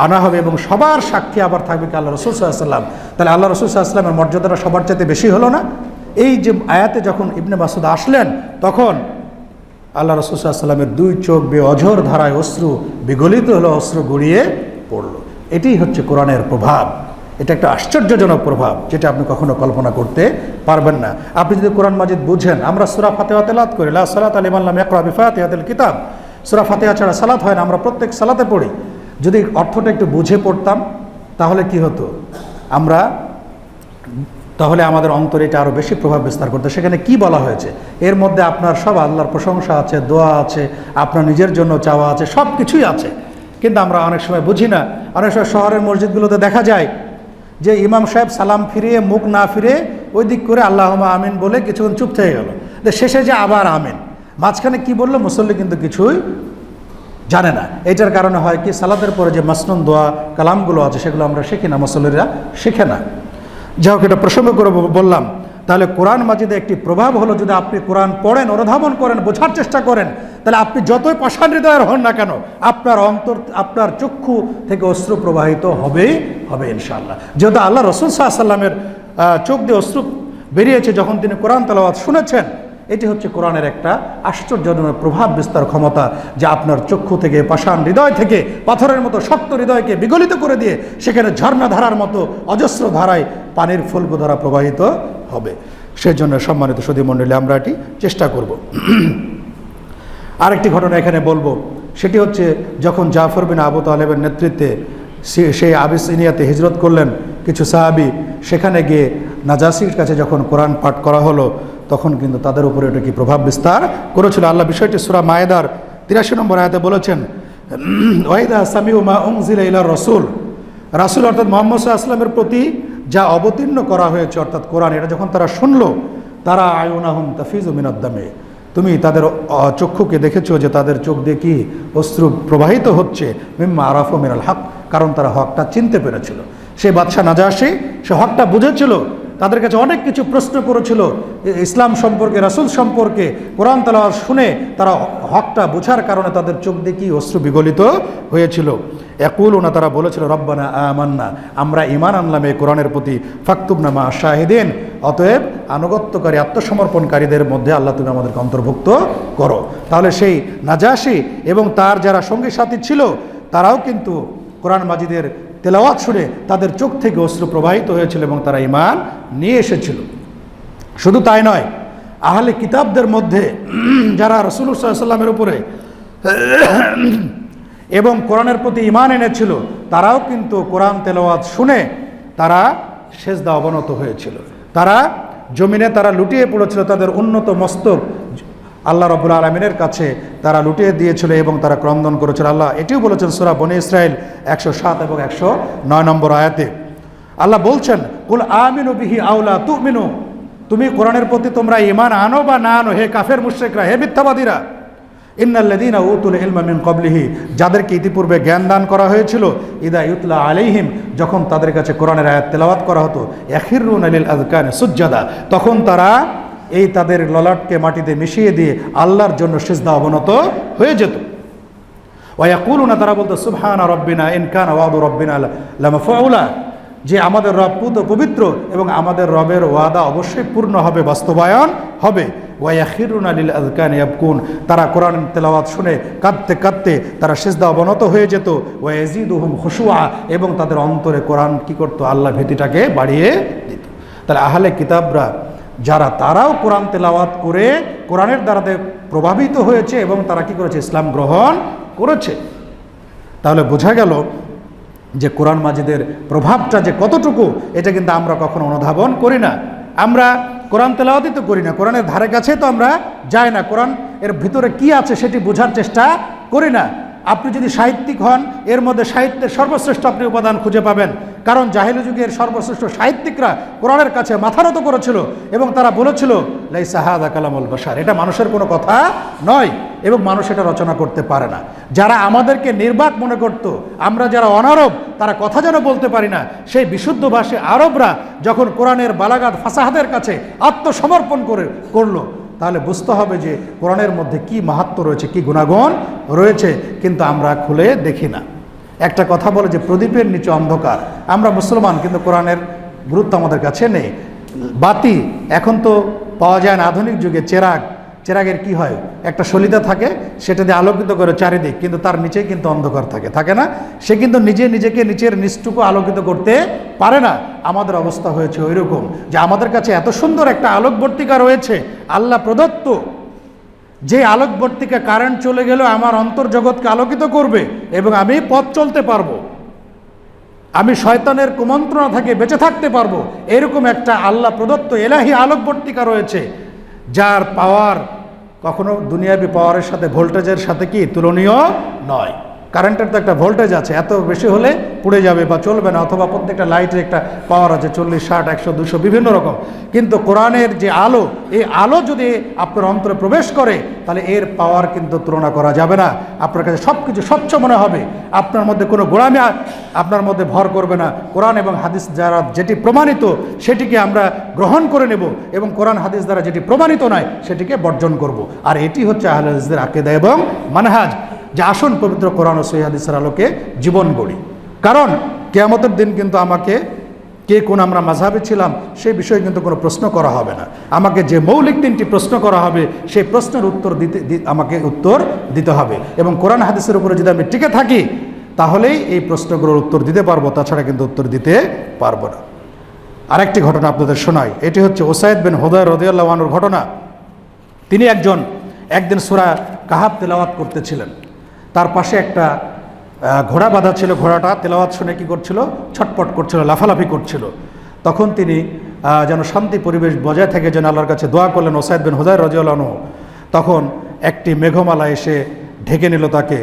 আনা হবে, এবং সবার সাক্ষী আবার থাকবে কি আল্লাহ রাসূল সাল্লাল্লাহু আলাইহি ওয়াসাল্লাম। তাহলে আল্লাহ রাসূল সাল্লাল্লাহু আলাইহি ওয়াসাল্লামের মর্যাদাটা সবার চাইতে বেশি হলো না? এই যে আয়াতে যখন ইবনে মাসউদ আসলেন, তখন আল্লাহ রাসূল সাল্লাল্লাহু আলাইহি ওয়াসাল্লামের দুই চোখ বেয়ে অঝোর ধারায় অশ্রু বিগলিত হলো, অশ্রু গড়িয়ে পড়লো। এটাই হচ্ছে কোরআনের প্রভাব। এটা একটা আশ্চর্যজনক প্রভাব, যেটা আপনি কখনো কল্পনা করতে পারবেন না। আপনি যদি কোরআন মাজিদ বুঝেন, আমরা সূরা ফাতিহা তেলাওয়াত করি, লা সালাতা লিমান লাম ইয়াকরা বিফাতিহাতিল কিতাব, সূরা ফাতিহা ছাড়া সালাত হয় না, আমরা প্রত্যেক সালাতে পড়ি। যদি অর্থটা একটু বুঝে পড়তাম তাহলে কি হতো, তাহলে আমাদের অন্তরে এটা আরও বেশি প্রভাব বিস্তার করতে। সেখানে কি বলা হয়েছে, এর মধ্যে আপনার সব আল্লাহর প্রশংসা আছে, দোয়া আছে, আপনার নিজের জন্য চাওয়া আছে, সব কিছুই আছে। কিন্তু আমরা অনেক সময় বুঝি না। অনেক সময় শহরের মসজিদগুলোতে দেখা যায় যে ইমাম সাহেব সালাম ফিরিয়ে মুখ না ফিরে ওই দিক করে আল্লাহুম্মা আমিন বলে কিছুক্ষণ চুপ থেকে গেল, শেষে যে আবার আমিন, মাঝখানে কি বললো মুসল্লি কিন্তু কিছুই জানে না। এটার কারণে হয় কি, সালাতের পরে যে মাসনুন দোয়া কালামগুলো আছে সেগুলো আমরা শিখি না, মুসল্লিরা শিখে না। যাই হোক, এটা প্রসঙ্গ করে বললাম। তাহলে কোরআন মাজিদে একটি প্রভাব হলো, যদি আপনি কোরআন পড়েন, অনুধাবন করেন, বোঝার চেষ্টা করেন, তাহলে আপনি যতই পাষাণ হৃদয়ের হন না কেন, আপনার অন্তর, আপনার চক্ষু থেকে অশ্রু প্রবাহিত হবেই হবে ইনশাআল্লাহ। যেহেতু আল্লাহ রাসূল সাল্লাল্লাহু আলাইহি ওয়াসাল্লামের চোখ দিয়ে অশ্রু বেরিয়েছে যখন তিনি কোরআন তেলাওয়াত শুনেছেন, এটি হচ্ছে কোরআনের একটা আশ্চর্যজনক প্রভাব বিস্তার ক্ষমতা, যে আপনার চক্ষু থেকে, পাষাণ হৃদয় থেকে, পাথরের মতো শক্ত হৃদয়কে বিগলিত করে দিয়ে সেখানে ঝর্ণা ধারার মতো অজস্র ধারায় পানির ফলকু ধারা প্রবাহিত হবে। সেজন্য সম্মানিত সুধী মণ্ডলী, আমরা এটি চেষ্টা করব। আরেকটি ঘটনা এখানে বলবো, সেটি হচ্ছে যখন জাফর বিন আবু তালেবের নেতৃত্বে সেই আবিসিনিয়াতে হিজরত করলেন কিছু সাহাবী, সেখানে গিয়ে নাজাসির কাছে যখন কোরআন পাঠ করা হলো, তখন কিন্তু তাদের উপরে এটা কি প্রভাব বিস্তার করেছিল। আল্লাহ বিষয়টি সূরা মায়েদার 83 নম্বর আয়াতে বলেছেন, ওয়াইদা সামিউ মা উনজিলা ইলা রাসূল, রাসূল অর্থাৎ মুহাম্মদ সাল্লাল্লাহু আলাইহি ওয়াসাল্লামের প্রতি যা অবতীর্ণ করা হয়েছে অর্থাৎ কোরআন, এটা যখন তারা শুনলো, তারা আয়ুনাহুম তাফিজু মিনাদ দামে, তুমি তাদের চক্ষুকে দেখেছো যে তাদের চোখ দিয়ে কি অশ্রু প্রবাহিত হচ্ছে, মিম্মা আরাফু মিনাল হক, কারণ তারা হকটা চিনতে পেরেছিল। সেই বাদশাহ নাজাশী সে হকটা বুঝেছিল, তাদের কাছে অনেক কিছু প্রশ্ন করেছিল ইসলাম সম্পর্কে, রাসূল সম্পর্কে। কোরআন তেলাওয়াত শুনে তারা হকটা বোঝার কারণে তাদের চোখ দিয়ে কি অশ্রু বিগলিত হয়েছিল। ইয়াকুলুনা, তারা বলেছিল, রব্বানা আমান্না, আমরা ঈমান আনলাম এই কোরআনের প্রতি, ফাকতুবনা মা শাহিদিন, অতএব আনুগত্যকারী, আত্মসমর্পণকারীদের মধ্যে আল্লাহ তুমি আমাদেরকে অন্তর্ভুক্ত করো। তাহলে সেই নাজাশী এবং তার যারা সঙ্গী সাথী ছিল, তারাও কিন্তু কোরআন মাজিদের তেলাওয়াত শুনে তাদের চোখ থেকে অশ্রু প্রবাহিত হয়েছিল এবং তারা ঈমান নিয়ে এসেছিল। শুধু তাই নয়, আহলে কিতাবদের মধ্যে যারা রাসূলুল্লাহ সাল্লাল্লাহু আলাইহি ওয়াসাল্লামের উপরে এবং কোরআনের প্রতি ঈমান এনেছিল, তারাও কিন্তু কোরআন তেলাওয়াত শুনে তারা সেজদা অবনত হয়েছিল। তারা জমিনে তারা লুটিয়ে পড়েছিল, তাদের উন্নত মস্তক আল্লাহ রাব্বুল আলামিনের কাছে তারা লুটিয়ে দিয়েছিল এবং তারা ক্রন্দন করেছিল। আল্লাহ এটিও বলেছেন সূরা বনী ইসরাইল 107 এবং 109 নম্বর আয়াতে। আল্লাহ বলছেন, কুল আমিনু বিহি আওলা তুমিনু, তুমি কোরআনের প্রতি তোমরা ঈমান আনো বা না আনো, হে কাফের মুশরিকরা, হে মিথ্যাবাদীরা, ইন্নাল্লাযীনা উতুল ইলমা মিন ক্বাবলিহি, যাদেরকে ইতিপূর্বে জ্ঞান দান করা হয়েছিল, ইদা ইউতলা আলাইহিম, যখন তাদের কাছে কোরআনের আয়াত তেলাওয়াত করা হতো, ইয়াখিরুনা লিল আযকানি সুজদাা, তখন তারা এই তাদের ললাটকে মাটিতে মিশিয়ে দিয়ে আল্লাহর জন্য সিজদা অবনত হয়ে যেত। ওয়া ইয়াকুলুনা, তারা বলতো, সুবহানা রাব্বিনা ইন কানা ওয়াদু রাব্বিনা লামাফউলা, যে আমাদের রব পুত পবিত্র এবং আমাদের রবের ওয়াদা অবশ্যই পূর্ণ হবে, বাস্তবায়ন হবে। ওয়া ইয়াখিরুনা লিল আযকানি ইয়াবকুন, তারা কোরআন তেলাওয়াত শুনে কাঁদতে কাঁদতে তারা সিজদা অবনত হয়ে যেত। ওয়া ইয়াজিদুহুম খুশুআ, এবং তাদের অন্তরে কোরআন কি করতো, আল্লাহ ভীতিটাকে বাড়িয়ে দিত। তাহলে আহলে কিতাবরা যারা, তারাও কোরআন তেলাওয়াত করে কোরআনের দ্বারাতে প্রভাবিত হয়েছে এবং তারা কি করেছে, ইসলাম গ্রহণ করেছে। তাহলে বোঝা গেল যে কোরআন মাজিদের প্রভাবটা যে কতটুকু, এটা কিন্তু আমরা কখনো অনুধাবন করি না। আমরা কোরআন তেলাওয়াতই তো করি না, কোরআনের ধারে কাছে তো আমরা যাই না, কোরআন এর ভিতরে কি আছে সেটি বোঝার চেষ্টা করি না। আপনি যদি সাহিত্যিক হন, এর মধ্যে সাহিত্যের সর্বশ্রেষ্ঠ আপনি উপাদান খুঁজে পাবেন, কারণ জাহিলি যুগের সর্বশ্রেষ্ঠ সাহিত্যিকরা কোরআনের কাছে মাথা নত করেছিল এবং তারা বলেছিল, লাইসা হাযা কালামুল বাশার, এটা মানুষের কোনো কথা নয় এবং মানুষ এটা রচনা করতে পারে না। যারা আমাদেরকে নির্বাক মনে করত, আমরা যারা অনারব, তারা কথা যেন বলতে পারি না, সেই বিশুদ্ধ ভাষী আরবরা যখন কোরআনের বালাগাত ফাসাহাদের কাছে আত্মসমর্পণ করলো, তাহলে বুঝতে হবে যে কোরআনের মধ্যে কি মাহাত্ম্য রয়েছে, কি গুণাগুণ রয়েছে, কিন্তু আমরা খুলে দেখি না। একটা কথা বলে যে প্রদীপের নিচে অন্ধকার, আমরা মুসলমান কিন্তু কোরআনের গুরুত্ব আমাদের কাছে নেই। বাতি এখন তো পাওয়া যায় না, আধুনিক যুগে চেরাগের কি হয়, একটা সলিতা থাকে, সেটা দিয়ে আলোকিত করে চারিদিক, কিন্তু তার নিচেই কিন্তু অন্ধকার থাকে না, সে কিন্তু নিজেকে নিচের নিচটুকু আলোকিত করতে পারে না। আমাদের অবস্থা হয়েছে ওই রকম যে আমাদের কাছে এত সুন্দর একটা আলোকবর্তিকা রয়েছে, আল্লাহ প্রদত্ত, যে আলোকবর্তিকা কারেন্ট চলে গেল আমার অন্তর্জগৎকে আলোকিত করবে এবং আমি পথ চলতে পারবো, আমি শয়তানের কুমন্ত্রণা থেকে বেঁচে থাকতে পারবো, এরকম একটা আল্লাহ প্রদত্ত এলাহি আলোকবর্তিকা রয়েছে, যার পাওয়ার কখনো দুনিয়াবি পাওয়ারের সাথে ভোল্টেজের সাথে কি তুলনীয় নয়। কারেন্টের তো একটা ভোল্টেজ আছে, এত বেশি হলে পুড়ে যাবে বা চলবে না, অথবা প্রত্যেকটা লাইটের একটা পাওয়ার আছে 40, 60, 100, 200 বিভিন্ন রকম। কিন্তু কোরআনের যে আলো, এই আলো যদি আপনার অন্তরে প্রবেশ করে তাহলে এর পাওয়ার কিন্তু তুলনা করা যাবে না। আপনার কাছে সব কিছু স্বচ্ছ মনে হবে, আপনার মধ্যে কোনো গোড়ামি আপনার মধ্যে ভর করবে না। কোরআন এবং হাদিস দ্বারা যেটি প্রমাণিত সেটিকে আমরা গ্রহণ করে নেব এবং কোরআন হাদিস দ্বারা যেটি প্রমাণিত নয় সেটিকে বর্জন করব। আর এটি হচ্ছে আহলে হাদিসদের আকীদা এবং মানহাজ, যে আসুন পবিত্র কোরআন ও সহিহ হাদিসের আলোকে জীবন গড়ি। কারণ কিয়ামতের দিন কিন্তু আমাকে কে কোন আমরা মাযহাবে ছিলাম সেই বিষয়ে কিন্তু কোনো প্রশ্ন করা হবে না। আমাকে যে মৌলিক 3টি প্রশ্ন করা হবে সেই প্রশ্নের উত্তর আমাকে উত্তর দিতে হবে, এবং কোরআন হাদিসের উপরে যদি আমি টিকে থাকি তাহলেই এই প্রশ্নগুলোর উত্তর দিতে পারবো, তাছাড়া কিন্তু উত্তর দিতে পারবো না। আরেকটি ঘটনা আপনাদের শোনাই, এটি হচ্ছে উসাইদ বিন হুদায়র রাদিয়াল্লাহু আনহুর ঘটনা। তিনি একদিন সূরা কাহাফ তেলাওয়াত করতেছিলেন, তার পাশে একটা ঘোড়া বাঁধা ছিল, ঘোড়াটা তেলাওয়াত শুনে কি করছিল, ছটপট করছিল, লাফালাফি করছিল। তখন তিনি যেন শান্তি পরিবেশ বজায় থাকে যেন আল্লাহর কাছে দোয়া করলেন উসাইদ বিন হুদায়র রাদিয়াল্লাহু আনহু। তখন একটি মেঘমালা এসে ঢেকে নিল তাকে।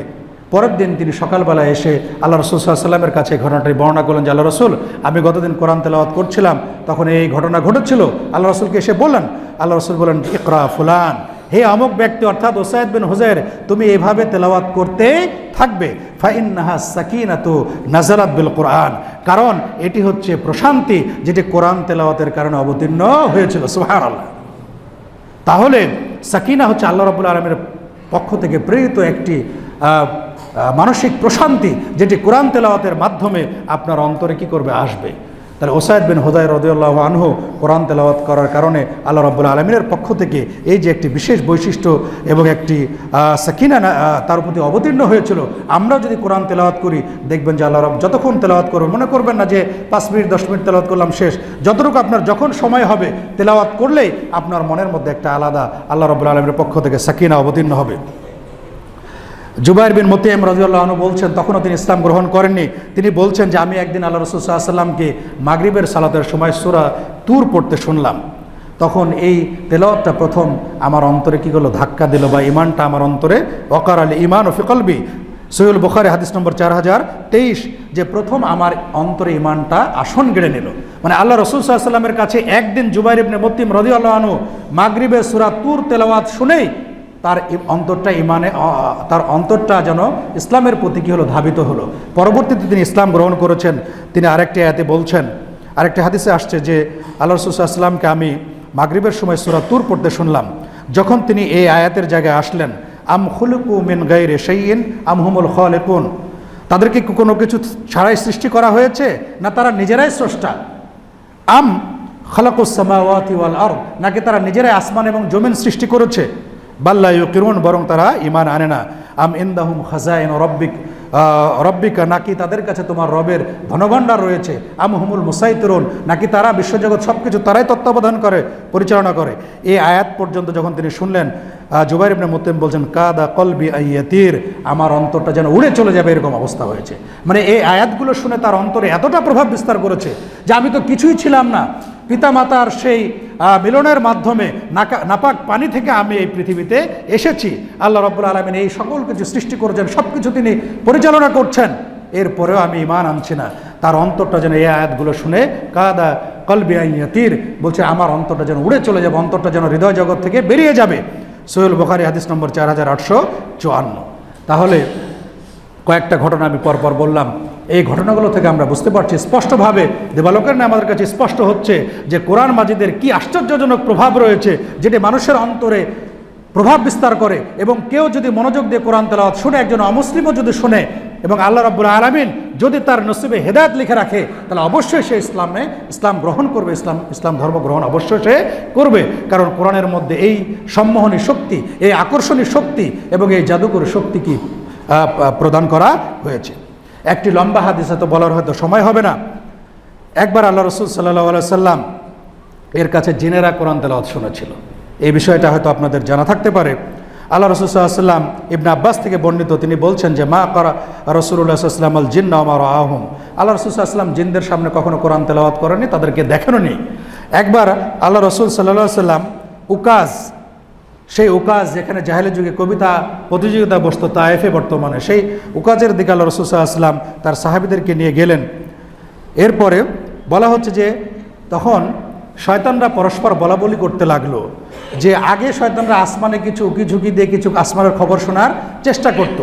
পরের দিন তিনি সকালবেলা এসে আল্লাহ রাসূল সাল্লাল্লাহু আলাইহি ওয়াসাল্লামের কাছে ঘটনাটি বর্ণনা করলেন যে আল্লাহ রাসূল, আমি গতদিন কোরআন তেলাওয়াত করছিলাম, তখন এই ঘটনা ঘটেছিল। আল্লাহ রাসূলকে এসে বললেন, আল্লাহ রাসূল বলেন ইকরা ফুলান, হে অমুক ব্যক্তি অর্থাৎ উসাইদ বিন হুযায়র, তুমি এভাবে তেলাওয়াত করতে থাকবে। ফাইন্নাহা সাকিনাতু নাযালাত বিল কোরআন, কারণ এটি হচ্ছে প্রশান্তি যেটি কোরআন তেলাওয়াতের কারণে অবতীর্ণ হয়েছিল। সুবহানাল্লাহ। তাহলে সাকিনা হচ্ছে আল্লাহ রাব্বুল আলামিনের পক্ষ থেকে প্রেরিত একটি মানসিক প্রশান্তি, যেটি কোরআন তেলাওয়াতের মাধ্যমে আপনার অন্তরে কি করবে, আসবে। তাহলে উসাইদ বিন হুদায়র রাদিয়াল্লাহু আনহু কোরআন তেলাওয়াত করার কারণে আল্লাহ রাব্বুল আলামিনের পক্ষ থেকে এই যে একটি বিশেষ বৈশিষ্ট্য এবং একটি সাকিনা তার প্রতি অবতীর্ণ হয়েছিল। আমরাও যদি কোরআন তেলাওয়াত করি দেখবেন যে আল্লাহ রাব্বুল যতক্ষণ তেলাওয়াত করবেন, মনে করবেন না যে 5 মিনিট 10 মিনিট তেলাওয়াত করলাম শেষ, যতটুকু আপনার যখন সময় হবে তেলাওয়াত করলেই আপনার মনের মধ্যে একটা আলাদা আল্লাহ রাব্বুল আলামিনের পক্ষ থেকে সাকিনা অবতীর্ণ হবে। জুবাইর বিন মুতঈম রাদিয়াল্লাহু আনহু বলছেন, তখনও তিনি ইসলাম গ্রহণ করেননি, তিনি বলছেন যে আমি একদিন আল্লাহ রাসূল সাল্লাল্লাহু আলাইহি ওয়াসাল্লামকে মাগরিবের সালাতের সময় সূরা তুর পড়তে শুনলাম। তখন এই তেলাওয়াতটা প্রথম আমার অন্তরে কি করলো, ধাক্কা দিল, বা ইমানটা আমার অন্তরে ওয়াকার আল ঈমান ফি কলবি, সহিহুল বুখারী হাদিস নম্বর 4023, যে প্রথম আমার অন্তরে ইমানটা আসন গেড়ে নিল। মানে আল্লাহ রাসূল সাল্লাল্লাহু আলাইহি ওয়াসাল্লামের কাছে একদিন জুবাইর ইবনে মুতঈম রাদিয়াল্লাহু আনহু মাগরিবের সূরা তুর তেলাওয়াত শুনেই তার অন্তরটা যেন ইসলামের প্রতি কী হলো, ধাবিত হলো। পরবর্তীতে তিনি ইসলাম গ্রহণ করেছেন। তিনি আরেকটি আয়াতে বলছেন, আরেকটি হাদিসে আসছে যে আল্লাহ রাসূল সাল্লাল্লাহু আলাইহি ওয়াসাল্লামকে আমি মাগরিবের সময় সূরা তুর পড়তে শুনলাম। যখন তিনি এই আয়াতের জায়গায় আসলেন, আম খুলিকু মিন গায়রি শাইইন আম হুমুল খালিকুন, তাদেরকে কোনো কিছু ছাড়াই সৃষ্টি করা হয়েছে, না তারা নিজেরাই স্রষ্টা। আম খালাকুস সামাওয়াতি ওয়াল আরদ, নাকি তারা নিজেরাই আসমান এবং জমিন সৃষ্টি করেছে। বাল্লা ইউকিরুন, বরং তারা ঈমান আনে না। আম ইনদাহুম খাজাইন রব্বিকা, নাকি তাদের কাছে তোমার রবের ধনভাণ্ডার রয়েছে। আম হুমুল মুসাইতিরুন, নাকি তারা বিশ্বজগৎ সব কিছু তারাই তত্ত্বাবধান করে, পরিচালনা করে। এই আয়াত পর্যন্ত যখন তিনি শুনলেন, জুবাইর ইবনে মুতঈম বলছেন কাদা কলবি আইয়াতির, আমার অন্তরটা যেন উড়ে চলে যাবে এরকম অবস্থা হয়েছে। মানে এই আয়াতগুলো শুনে তার অন্তরে এতটা প্রভাব বিস্তার করেছে যে আমি তো কিছুই ছিলাম না, পিতামাতার সেই মিলনের মাধ্যমে নাপাক পানি থেকে আমি এই পৃথিবীতে এসেছি। আল্লাহ রাব্বুল আলামিন এই সকল কিছু সৃষ্টি করেছেন, সব কিছু তিনি পরিচালনা করছেন, এরপরেও আমি ঈমান আনছি না। তার অন্তরটা যেন এই আয়াতগুলো শুনে কাদা কলবি আইয়াতির, বলছে আমার অন্তরটা যেন উড়ে চলে যাবে, অন্তরটা যেন হৃদয় জগৎ থেকে বেরিয়ে যাবে। সহিহুল বুখারী হাদিস নম্বর 4854। তাহলে কয়েকটা ঘটনা আমি পরপর বললাম। এই ঘটনাগুলো থেকে আমরা বুঝতে পারছি স্পষ্টভাবে, দেবালোকের ন্যায় আমাদের কাছে স্পষ্ট হচ্ছে যে কোরআন মাজিদের কি আশ্চর্যজনক প্রভাব রয়েছে, যেটি মানুষের অন্তরে প্রভাব বিস্তার করে। এবং কেউ যদি মনোযোগ দিয়ে কোরআন তেলাওয়াত শুনে, একজন অমুসলিমও যদি শুনে, এবং আল্লাহ রাব্বুল আলামিন যদি তার নসিবে হেদায়েত লিখে রাখে, তাহলে অবশ্যই সে ইসলাম গ্রহণ করবে, ইসলাম ধর্ম গ্রহণ অবশ্যই সে করবে। কারণ কোরআনের মধ্যে এই সম্মোহনী শক্তি, এই আকর্ষণী শক্তি এবং এই জাদুকরী শক্তি কি প্রদান করা হয়েছে। একটি লম্বা হাদিসে তো বলার হয়তো সময় হবে না। একবার আল্লাহ রাসূল সাল্লাল্লাহু আলাইহি সাল্লাম এর কাছে জিনেরা কোরআন তেলাওয়াত শুনেছিল। এই বিষয়টা হয়তো আপনাদের জানা থাকতে পারে। আল্লাহ রাসূল সাল্লাল্লাহু আলাইহি ওয়াসাল্লাম ইবনে আব্বাস থেকে বর্ণিত, তিনি বলছেন যে মা করা রাসূলুল্লাহ সাল্লাল্লাহু আলাইহি ওয়াসাল্লাম আল জিন্না ওয়া মা রাআহুম, আল্লাহ রাসূল সাল্লাল্লাহু আলাইহি ওয়াসাল্লাম জিনদের সামনে কখনো কোরআন তেলাওয়াত করেনি, তাদেরকে দেখেননি। একবার আল্লাহ রাসূল সাল্লাল্লাহু আলাইহি ওয়াসাল্লাম উকাজ, সেই উকাজ যেখানে জাহেলি যুগে কবিতা প্রতিযোগিতা বসতো তায়েফে বর্তমানে, সেই উকাজের দিকে আল্লাহ রাসূল সাল্লাল্লাহু আলাইহি ওয়াসাল্লাম তার সাহাবীদেরকে নিয়ে গেলেন। এরপরে বলা হচ্ছে যে তখন শয়তানরা পরস্পর বলাবলি করতে লাগলো যে আগে শয়তানরা আসমানে কিছু উকি ঝুঁকি দিয়ে কিছু আসমানের খবর শোনার চেষ্টা করত,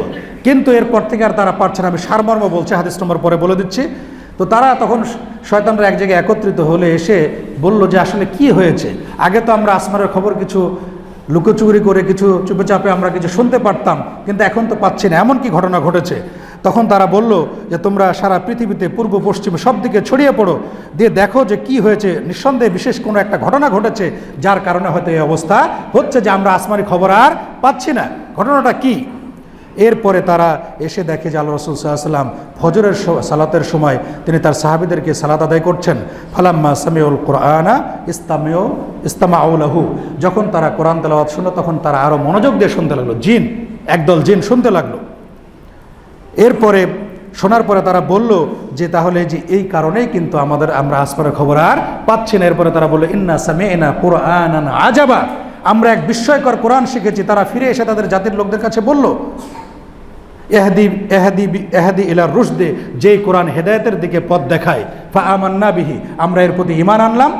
কিন্তু এরপর থেকে আর তারা পারছে না। আমি সারমর্ম বলছি, হাদিস নম্বর পরে বলে দিচ্ছি। তো তারা তখন শয়তানরা এক জায়গায় একত্রিত হলে এসে বলল যে আসলে কি হয়েছে, আগে তো আমরা আসমানের খবর কিছু লুকোচুরি করে কিছু চুপচাপে আমরা কিছু শুনতে পারতাম, কিন্তু এখন তো পাচ্ছি না, এমন কি ঘটনা ঘটেছে। তখন তারা বলল যে তোমরা সারা পৃথিবীতে পূর্ব পশ্চিমে সব দিকে ছড়িয়ে পড়ো, দিয়ে দেখো যে কি হয়েছে, নিঃসন্দেহে বিশেষ কোনো একটা ঘটনা ঘটেছে যার কারণে হয়তো এই অবস্থা হচ্ছে যে আমরা আসমানি খবর আর পাচ্ছি না, ঘটনাটা কি। এরপরে তারা এসে দেখে যে আল্লাহ রাসূল সাল্লাল্লাহু আলাইহি ওয়াসাল্লাম ফজরের সালাতের সময় তিনি তার সাহাবীদেরকে সালাত আদায় করছেন। ফালাম্মা সামিউল কুরআনা ইস্তামাউ লাহু, যখন তারা কোরআন তেলাওয়াত শুনলো তখন তারা আরো মনোযোগ দিয়ে শুনতে লাগলো, জিন একদল জিন শুনতে লাগলো। এরপরে শোনার পরে তারা বলল যে তাহলে যে এই কারণেই কিন্তু আমরা আসমানের খবর আর পাচ্ছি না। এরপরে তারা বলল ইন্না সামি'না কুরআনান আজাবা, আমরা এক বিস্ময়কর কোরআন শিখেছি। তারা ফিরে এসে তাদের জাতির লোকদের কাছে বলল এহাদি ইলার রুশদে, যেই কোরআন হেদায়েতের দিকে পথ দেখায়, ফা আমান্না বিহি, আমরা এর প্রতি ঈমান আনলাম,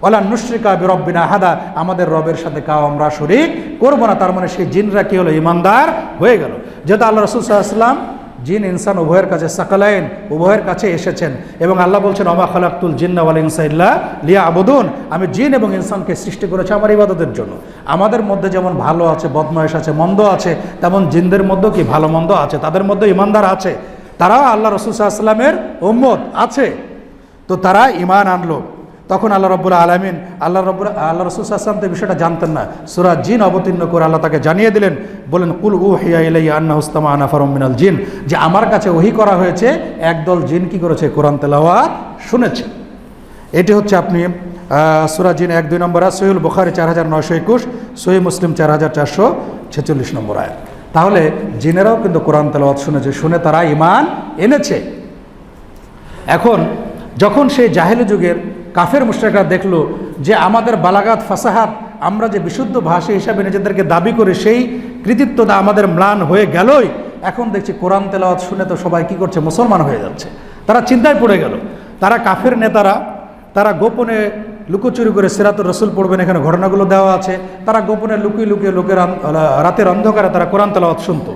ওয়ালা নুশরিকা বিরব্বিনা আহাদা, আমাদের রবের সাথে কাউ আমরা শরীক করব না। তার মানে সেই জিনরা কি হলো, ঈমানদার হয়ে গেল। যেহেতু আল্লাহ রাসূল সাল্লাল্লাহু আলাইহি ওয়াসাল্লাম জিন ইনসান উভয়ের কাছে সাকালাইন উভয়ের কাছে এসেছেন, এবং আল্লাহ বলছেন ওমা খালাকতুল জিন্না ওয়াল ইনসা ইল্লা লিয়াবুদুন, আমি জিন এবং ইনসানকে সৃষ্টি করেছি আমার ইবাদতের জন্য। আমাদের মধ্যে যেমন ভালো আছে, বদমাইশ আছে, মন্দ আছে, তেমন জিনদের মধ্যেও কি ভালো মন্দ আছে, তাদের মধ্যে ইমানদার আছে, তারাও আল্লাহ রাসূল সাল্লাল্লাহু আলাইহি ওয়াসাল্লামের উম্মত আছে। তো তারা ঈমান আনলো। তখন আল্লাহ রাব্বুল আলামিন আল্লাহ রাসূল সাল্লাল্লাহু আলাইহি ওয়াসাল্লাম তো বিষয়টা জানতেন না, সূরা জিন অবতীর্ণ করে আল্লাহ তাকে জানিয়ে দিলেন, বলেন কুল উহিয়া ইলাইয়া আন্নাহু ইসতামাআ নাফারুম মিনাল জিন, যে আমার কাছে ওহী করা হয়েছে একদল জিন কি করেছে, কোরআন তেলাওয়াত শুনেছে। এটি হচ্ছে আপনি সূরা জিন 1-2 নম্বর আয়াত, সহিহুল বুখারী 4921, সহিহ মুসলিম 4446 নম্বর আয়াত। তাহলে জিনেরাও কিন্তু কোরআন তেলাওয়াত শুনেছে, শুনে তারা ঈমান এনেছে। এখন যখন সেই জাহেলি যুগের কাফের মুশরিকরা দেখলো যে আমাদের বালাগাত ফাসাহাত, আমরা যে বিশুদ্ধ ভাষা হিসাবে নিজেদেরকে দাবি করে সেই কৃতিত্বটা আমাদের ম্লান হয়ে গেলই, এখন দেখছি কোরআন তেলাওয়াত শুনে তো সবাই কি করছে, মুসলমান হয়ে যাচ্ছে। তারা চিন্তায় পড়ে গেল। তারা কাফের নেতারা, তারা গোপনে লুকোচুরি করে সিরাতুর রাসূল পড়বেন, এখানে ঘটনাগুলো দেওয়া আছে, তারা গোপনে লুকিয়ে লুকিয়ে লোকের রাতের অন্ধকারে তারা কোরআন তেলাওয়াত শুনতো।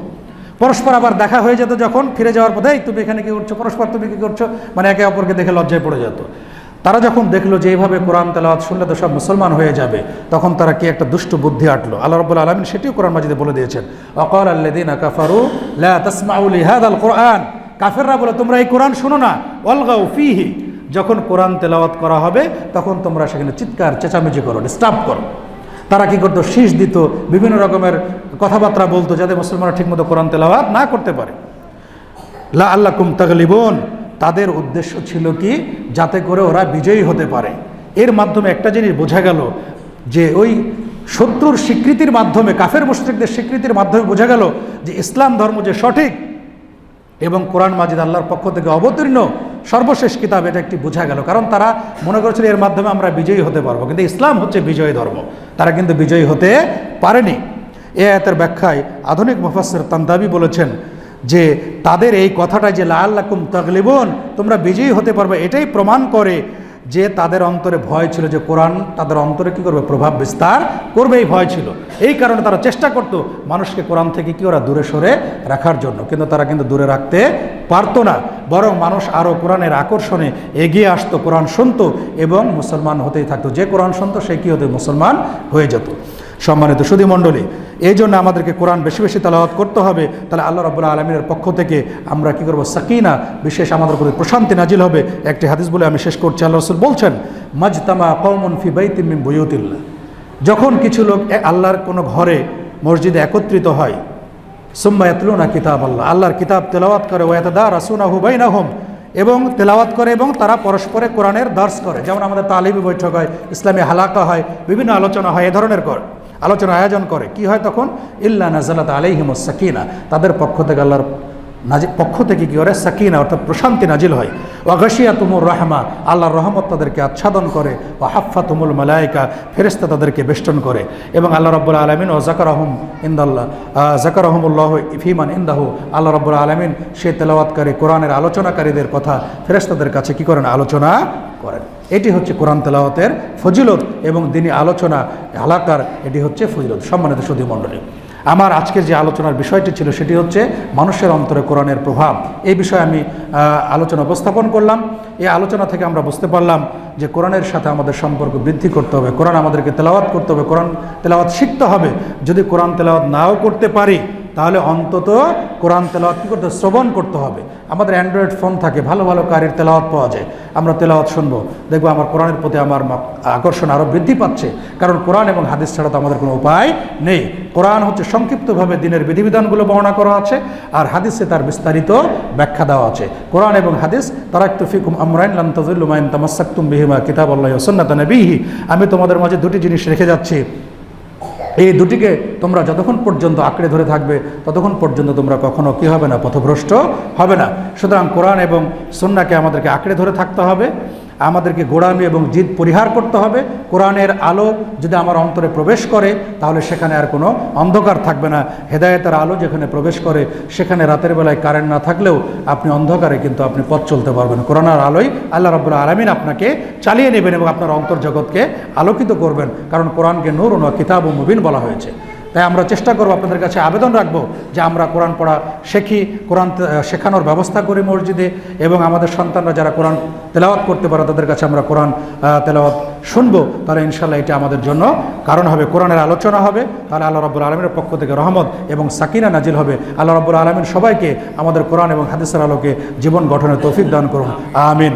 পরস্পর আবার দেখা হয়ে যেত, যখন ফিরে যাওয়ার পথে তুমি এখানে কি করছো, পরস্পর তুমি কি করছো, মানে একে অপরকে দেখে লজ্জায় পড়ে যেত। তারা যখন দেখলো যে এইভাবে কোরআন তেলাওয়াত শুনলে তো সব মুসলমান হয়ে যাবে, তখন তারা কি একটা দুষ্ট বুদ্ধি আটলো। আল্লাহ রাব্বুল আলামিন সেটিও কোরআন মাজিদে বলে দিয়েছেন, ওয়াকালা আল্লাযীনা কাফারু লা তাসমাউ লিহাযাল কুরআন, কাফেররা বলে তোমরা এই কোরআন শোনো না, ওয়ালগাউ ফীহি, যখন কোরআন তেলাওয়াত করা হবে তখন তোমরা সেখানে চিৎকার চেঁচামেচি করো, ডিস্টার্ব করো। তারা কি করতো, শীষ দিত, বিভিন্ন রকমের কথাবার্তা বলতো, যাতে মুসলমানরা ঠিকমতো কোরআন তেলাওয়াত না করতে পারে। লা আল্লাকুম তাগলিবুন, তাদের উদ্দেশ্য ছিল কি, যাতে করে ওরা বিজয়ী হতে পারে। এর মাধ্যমে একটা জিনিস বোঝা গেল যে ওই শত্রুর স্বীকৃতির মাধ্যমে, কাফের মুশরিকদের স্বীকৃতির মাধ্যমে বোঝা গেল যে ইসলাম ধর্ম যে সঠিক এবং কোরআন মাজিদ আল্লাহর পক্ষ থেকে অবতীর্ণ সর্বশেষ কিতাব, এটা একটি বোঝা গেল। কারণ তারা মনে করেছিল এর মাধ্যমে আমরা বিজয়ী হতে পারবো, কিন্তু ইসলাম হচ্ছে বিজয়ী ধর্ম, তারা কিন্তু বিজয়ী হতে পারেনি। এই আয়াতের ব্যাখ্যায় আধুনিক মুফাসসির তানতাবি বলেছেন যে তাদের এই কথাটা যে লাআল্লাকুম তাগলিবুন, তোমরা বিজয়ী হতে পারবে, এটাই প্রমাণ করে যে তাদের অন্তরে ভয় ছিল যে কোরআন তাদের অন্তরে কী করবে, প্রভাব বিস্তার করবে, এই ভয় ছিল। এই কারণে তারা চেষ্টা করতো মানুষকে কোরআন থেকে কি ওরা দূরে সরে রাখার জন্য, কিন্তু তারা কিন্তু দূরে রাখতে পারতো না, বরং মানুষ আরও কোরআনের আকর্ষণে এগিয়ে আসতো, কোরআন শুনতো এবং মুসলমান হতেই থাকতো। যে কোরআন শুনতো সে কী হতো, মুসলমান হয়ে যেত। সম্মানিত সুধী মণ্ডলী, এই জন্য আমাদেরকে কোরআন বেশি বেশি তেলাওয়াত করতে হবে। তাহলে আল্লাহ রাব্বুল আলামিনের পক্ষ থেকে আমরা কি করব, সাকিনা, বিশেষ আমাদের প্রতি প্রশান্তি নাজিল হবে। একটি হাদিস বলে আমি শেষ করছি। আল্লাহ রাসূল বলছেন, মাজতামা কওমুন ফি বাইতিন মিন বুয়ুতিল্লাহ, যখন কিছু লোক আল্লাহর কোনো ঘরে মসজিদে একত্রিত হয়, সুম্মা ইয়াতলুনা কিতাবাল্লাহ, আল্লাহর কিতাব তেলাওয়াত করে, ওয়া ইয়াতাদারাসুনাহু বাইনাহুম, এবং তেলাওয়াত করে এবং তারা পরস্পরে কোরআনের দার্স করে, যেমন আমাদের তালিবি বৈঠক হয়, ইসলামী হালাকা হয়, বিভিন্ন আলোচনা হয়, এ ধরনের করে। আলোচনা আয়োজন করে, কি হয় তখন? ইল্লা নাজালাত আলাইহিমুস সাকিনা, তাদের পক্ষ থেকে আল্লাহর পক্ষ থেকে কি করে? সাকিনা অর্থাৎ প্রশান্তি নাজিল হয়। ওয়া গাশিয়াতুমুর রাহমা, আল্লাহর রহমত তাদেরকে আচ্ছাদন করে। ওয়া হাফফাতুমুল মালায়েকা, ফেরেশতা তাদেরকে বেষ্টন করে। এবং আল্লাহ রাব্বুল আলামিন ও যাকারাহুম ইনদাল্লাহ, যাকারাহুমুল্লাহু ফিমান ইনদাহু, আল্লাহ রাব্বুল আলামিন সে তেলাওয়াতকারী কোরআনের আলোচনাকারীদের কথা ফেরেশতাদের কাছে কি করেন? আলোচনা করেন। এটি হচ্ছে কোরআন তেলাওয়াতের ফজিলত এবং দিনী আলোচনা এলাকার এটি হচ্ছে ফজিলত। সম্মানিত সুধী মণ্ডলী, আমার আজকের যে আলোচনার বিষয়টি ছিল সেটি হচ্ছে মানুষের অন্তরে কোরআনের প্রভাব। এই বিষয়ে আমি আলোচনা উপস্থাপন করলাম। এই আলোচনা থেকে আমরা বুঝতে পারলাম যে কোরআনের সাথে আমাদের সম্পর্ক বৃদ্ধি করতে হবে, কোরআন আমাদেরকে তেলাওয়াত করতে হবে, কোরআন তেলাওয়াত শিখতে হবে। যদি কোরআন তেলাওয়াত নাও করতে পারি তাহলে অন্তত কোরআন তেলাওয়াত কী করতে? শ্রবণ করতে হবে। আমাদের অ্যান্ড্রয়েড ফোন থাকে, ভালো ভালো কারির তেলাওয়াত পাওয়া যায়, আমরা তেলাওয়াত শুনবো, দেখবো আমার কোরআনের প্রতি আমার আকর্ষণ আরও বৃদ্ধি পাচ্ছে। কারণ কোরআন এবং হাদিস ছাড়া তো আমাদের কোনো উপায় নেই। কোরআন হচ্ছে সংক্ষিপ্তভাবে দিনের বিধিবিধানগুলো বর্ণনা করা আছে, আর হাদিসে তার বিস্তারিত ব্যাখ্যা দেওয়া আছে। কোরআন এবং হাদিস, তারাকতু ফিকুম আমরাইন লান তাযিল্লু মা ইন তামাসসাকতুম বিহিমা কিতাবাল্লাহি ওয়া সুন্নাতা নবিহি, আমি তোমাদের মাঝে দুটি জিনিস রেখে যাচ্ছি, এই দুটিকে তোমরা যতক্ষণ পর্যন্ত আঁকড়ে ধরে থাকবে ততক্ষণ পর্যন্ত তোমরা কখনো কী হবে না? পথভ্রষ্ট হবে না। সুতরাং কোরআন এবং সুন্নাহকে আমাদেরকে আঁকড়ে ধরে থাকতে হবে, আমাদেরকে গোড়ামি এবং জিদ পরিহার করতে হবে। কোরআনের আলো যদি আমার অন্তরে প্রবেশ করে তাহলে সেখানে আর কোনো অন্ধকার থাকবে না। হেদায়েতের আলো যেখানে প্রবেশ করে সেখানে রাতের বেলায় কারেন্ট না থাকলেও আপনি অন্ধকারে কিন্তু আপনি পথ চলতে পারবেন। কোরআনের আলোয় আল্লাহ রাব্বুল আলামিন আপনাকে চালিয়ে নেবেন এবং আপনার অন্তর্জগৎকে আলোকিত করবেন। কারণ কোরআনকে নূরুন ওয়া কিতাবুম মুবিন বলা হয়েছে। তাই আমরা চেষ্টা করব, আপনাদের কাছে আবেদন রাখবো যে আমরা কোরআন পড়া শিখি, কোরআন শেখানোর ব্যবস্থা করি মসজিদে, এবং আমাদের সন্তানরা যারা কোরআন তেলাওয়াত করতে পারে তাদের কাছে আমরা কোরআন তেলাওয়াত শুনবো। তাহলে ইনশাল্লাহ এটা আমাদের জন্য কারণ হবে, কোরআনের আলোচনা হবে, তাহলে আল্লাহ রাব্বুল আলামিনের পক্ষ থেকে রহমত এবং সাকিনা নাজিল হবে। আল্লাহ রাব্বুল আলামিন সবাইকে আমাদের কোরআন এবং হাদিসের আলোকে জীবন গঠনের তৌফিক দান করুন। আমিন।